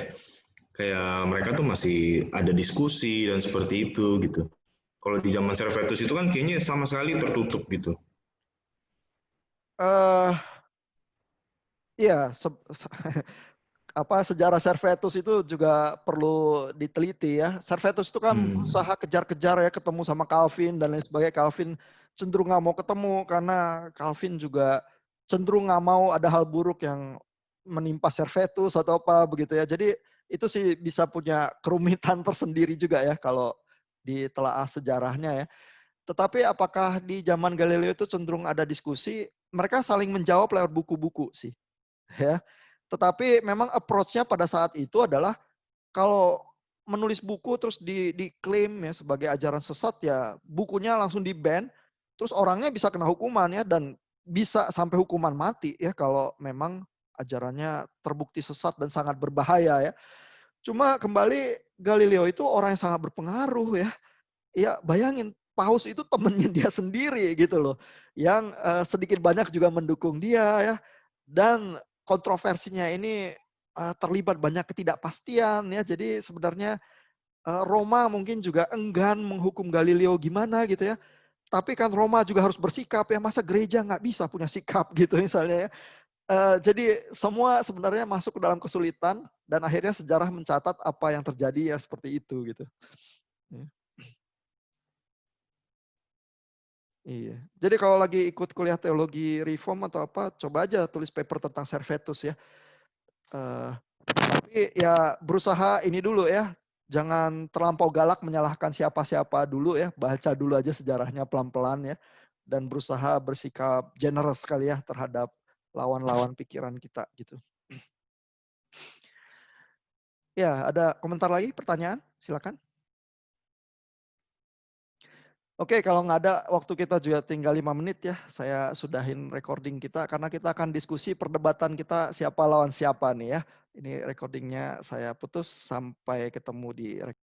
Kayak mereka tuh masih ada diskusi dan seperti itu gitu. Kalau di zaman Servetus itu kan kayaknya sama sekali tertutup gitu. Iya, sejarah Servetus itu juga perlu diteliti ya. Servetus itu kan berusaha kejar-kejar ya ketemu sama Calvin dan lain sebagainya. Calvin cenderung nggak mau ketemu karena Calvin juga cenderung nggak mau ada hal buruk yang menimpa Servetus atau apa begitu ya. Jadi itu sih bisa punya kerumitan tersendiri juga ya kalau ditelaah sejarahnya ya. Tetapi apakah di zaman Galileo itu cenderung ada diskusi? Mereka saling menjawab lewat buku-buku sih. Ya. Tetapi memang approach-nya pada saat itu adalah kalau menulis buku terus diklaim ya sebagai ajaran sesat, ya bukunya langsung di-ban, terus orangnya bisa kena hukuman ya, dan bisa sampai hukuman mati ya kalau memang ajarannya terbukti sesat dan sangat berbahaya ya. Cuma kembali Galileo itu orang yang sangat berpengaruh ya. Ya bayangin, Paus itu temennya dia sendiri gitu loh, yang sedikit banyak juga mendukung dia ya, dan kontroversinya ini terlibat banyak ketidakpastian ya. Jadi sebenarnya Roma mungkin juga enggan menghukum Galileo gimana gitu ya. Tapi kan Roma juga harus bersikap ya, masa gereja nggak bisa punya sikap gitu misalnya ya. Jadi semua sebenarnya masuk ke dalam kesulitan dan akhirnya sejarah mencatat apa yang terjadi ya seperti itu gitu. Ya. Iya. Jadi kalau lagi ikut kuliah teologi reform atau apa, coba aja tulis paper tentang Servetus ya. Tapi ya berusaha ini dulu ya, jangan terlampau galak menyalahkan siapa-siapa dulu ya, baca dulu aja sejarahnya pelan-pelan ya, dan berusaha bersikap generous sekali ya terhadap lawan-lawan pikiran kita gitu. Ya, ada komentar lagi, pertanyaan? Silakan. Oke, kalau nggak ada, waktu kita juga tinggal 5 menit ya. Saya sudahin recording kita, karena kita akan diskusi perdebatan kita siapa lawan siapa nih ya. Ini recordingnya saya putus, sampai ketemu di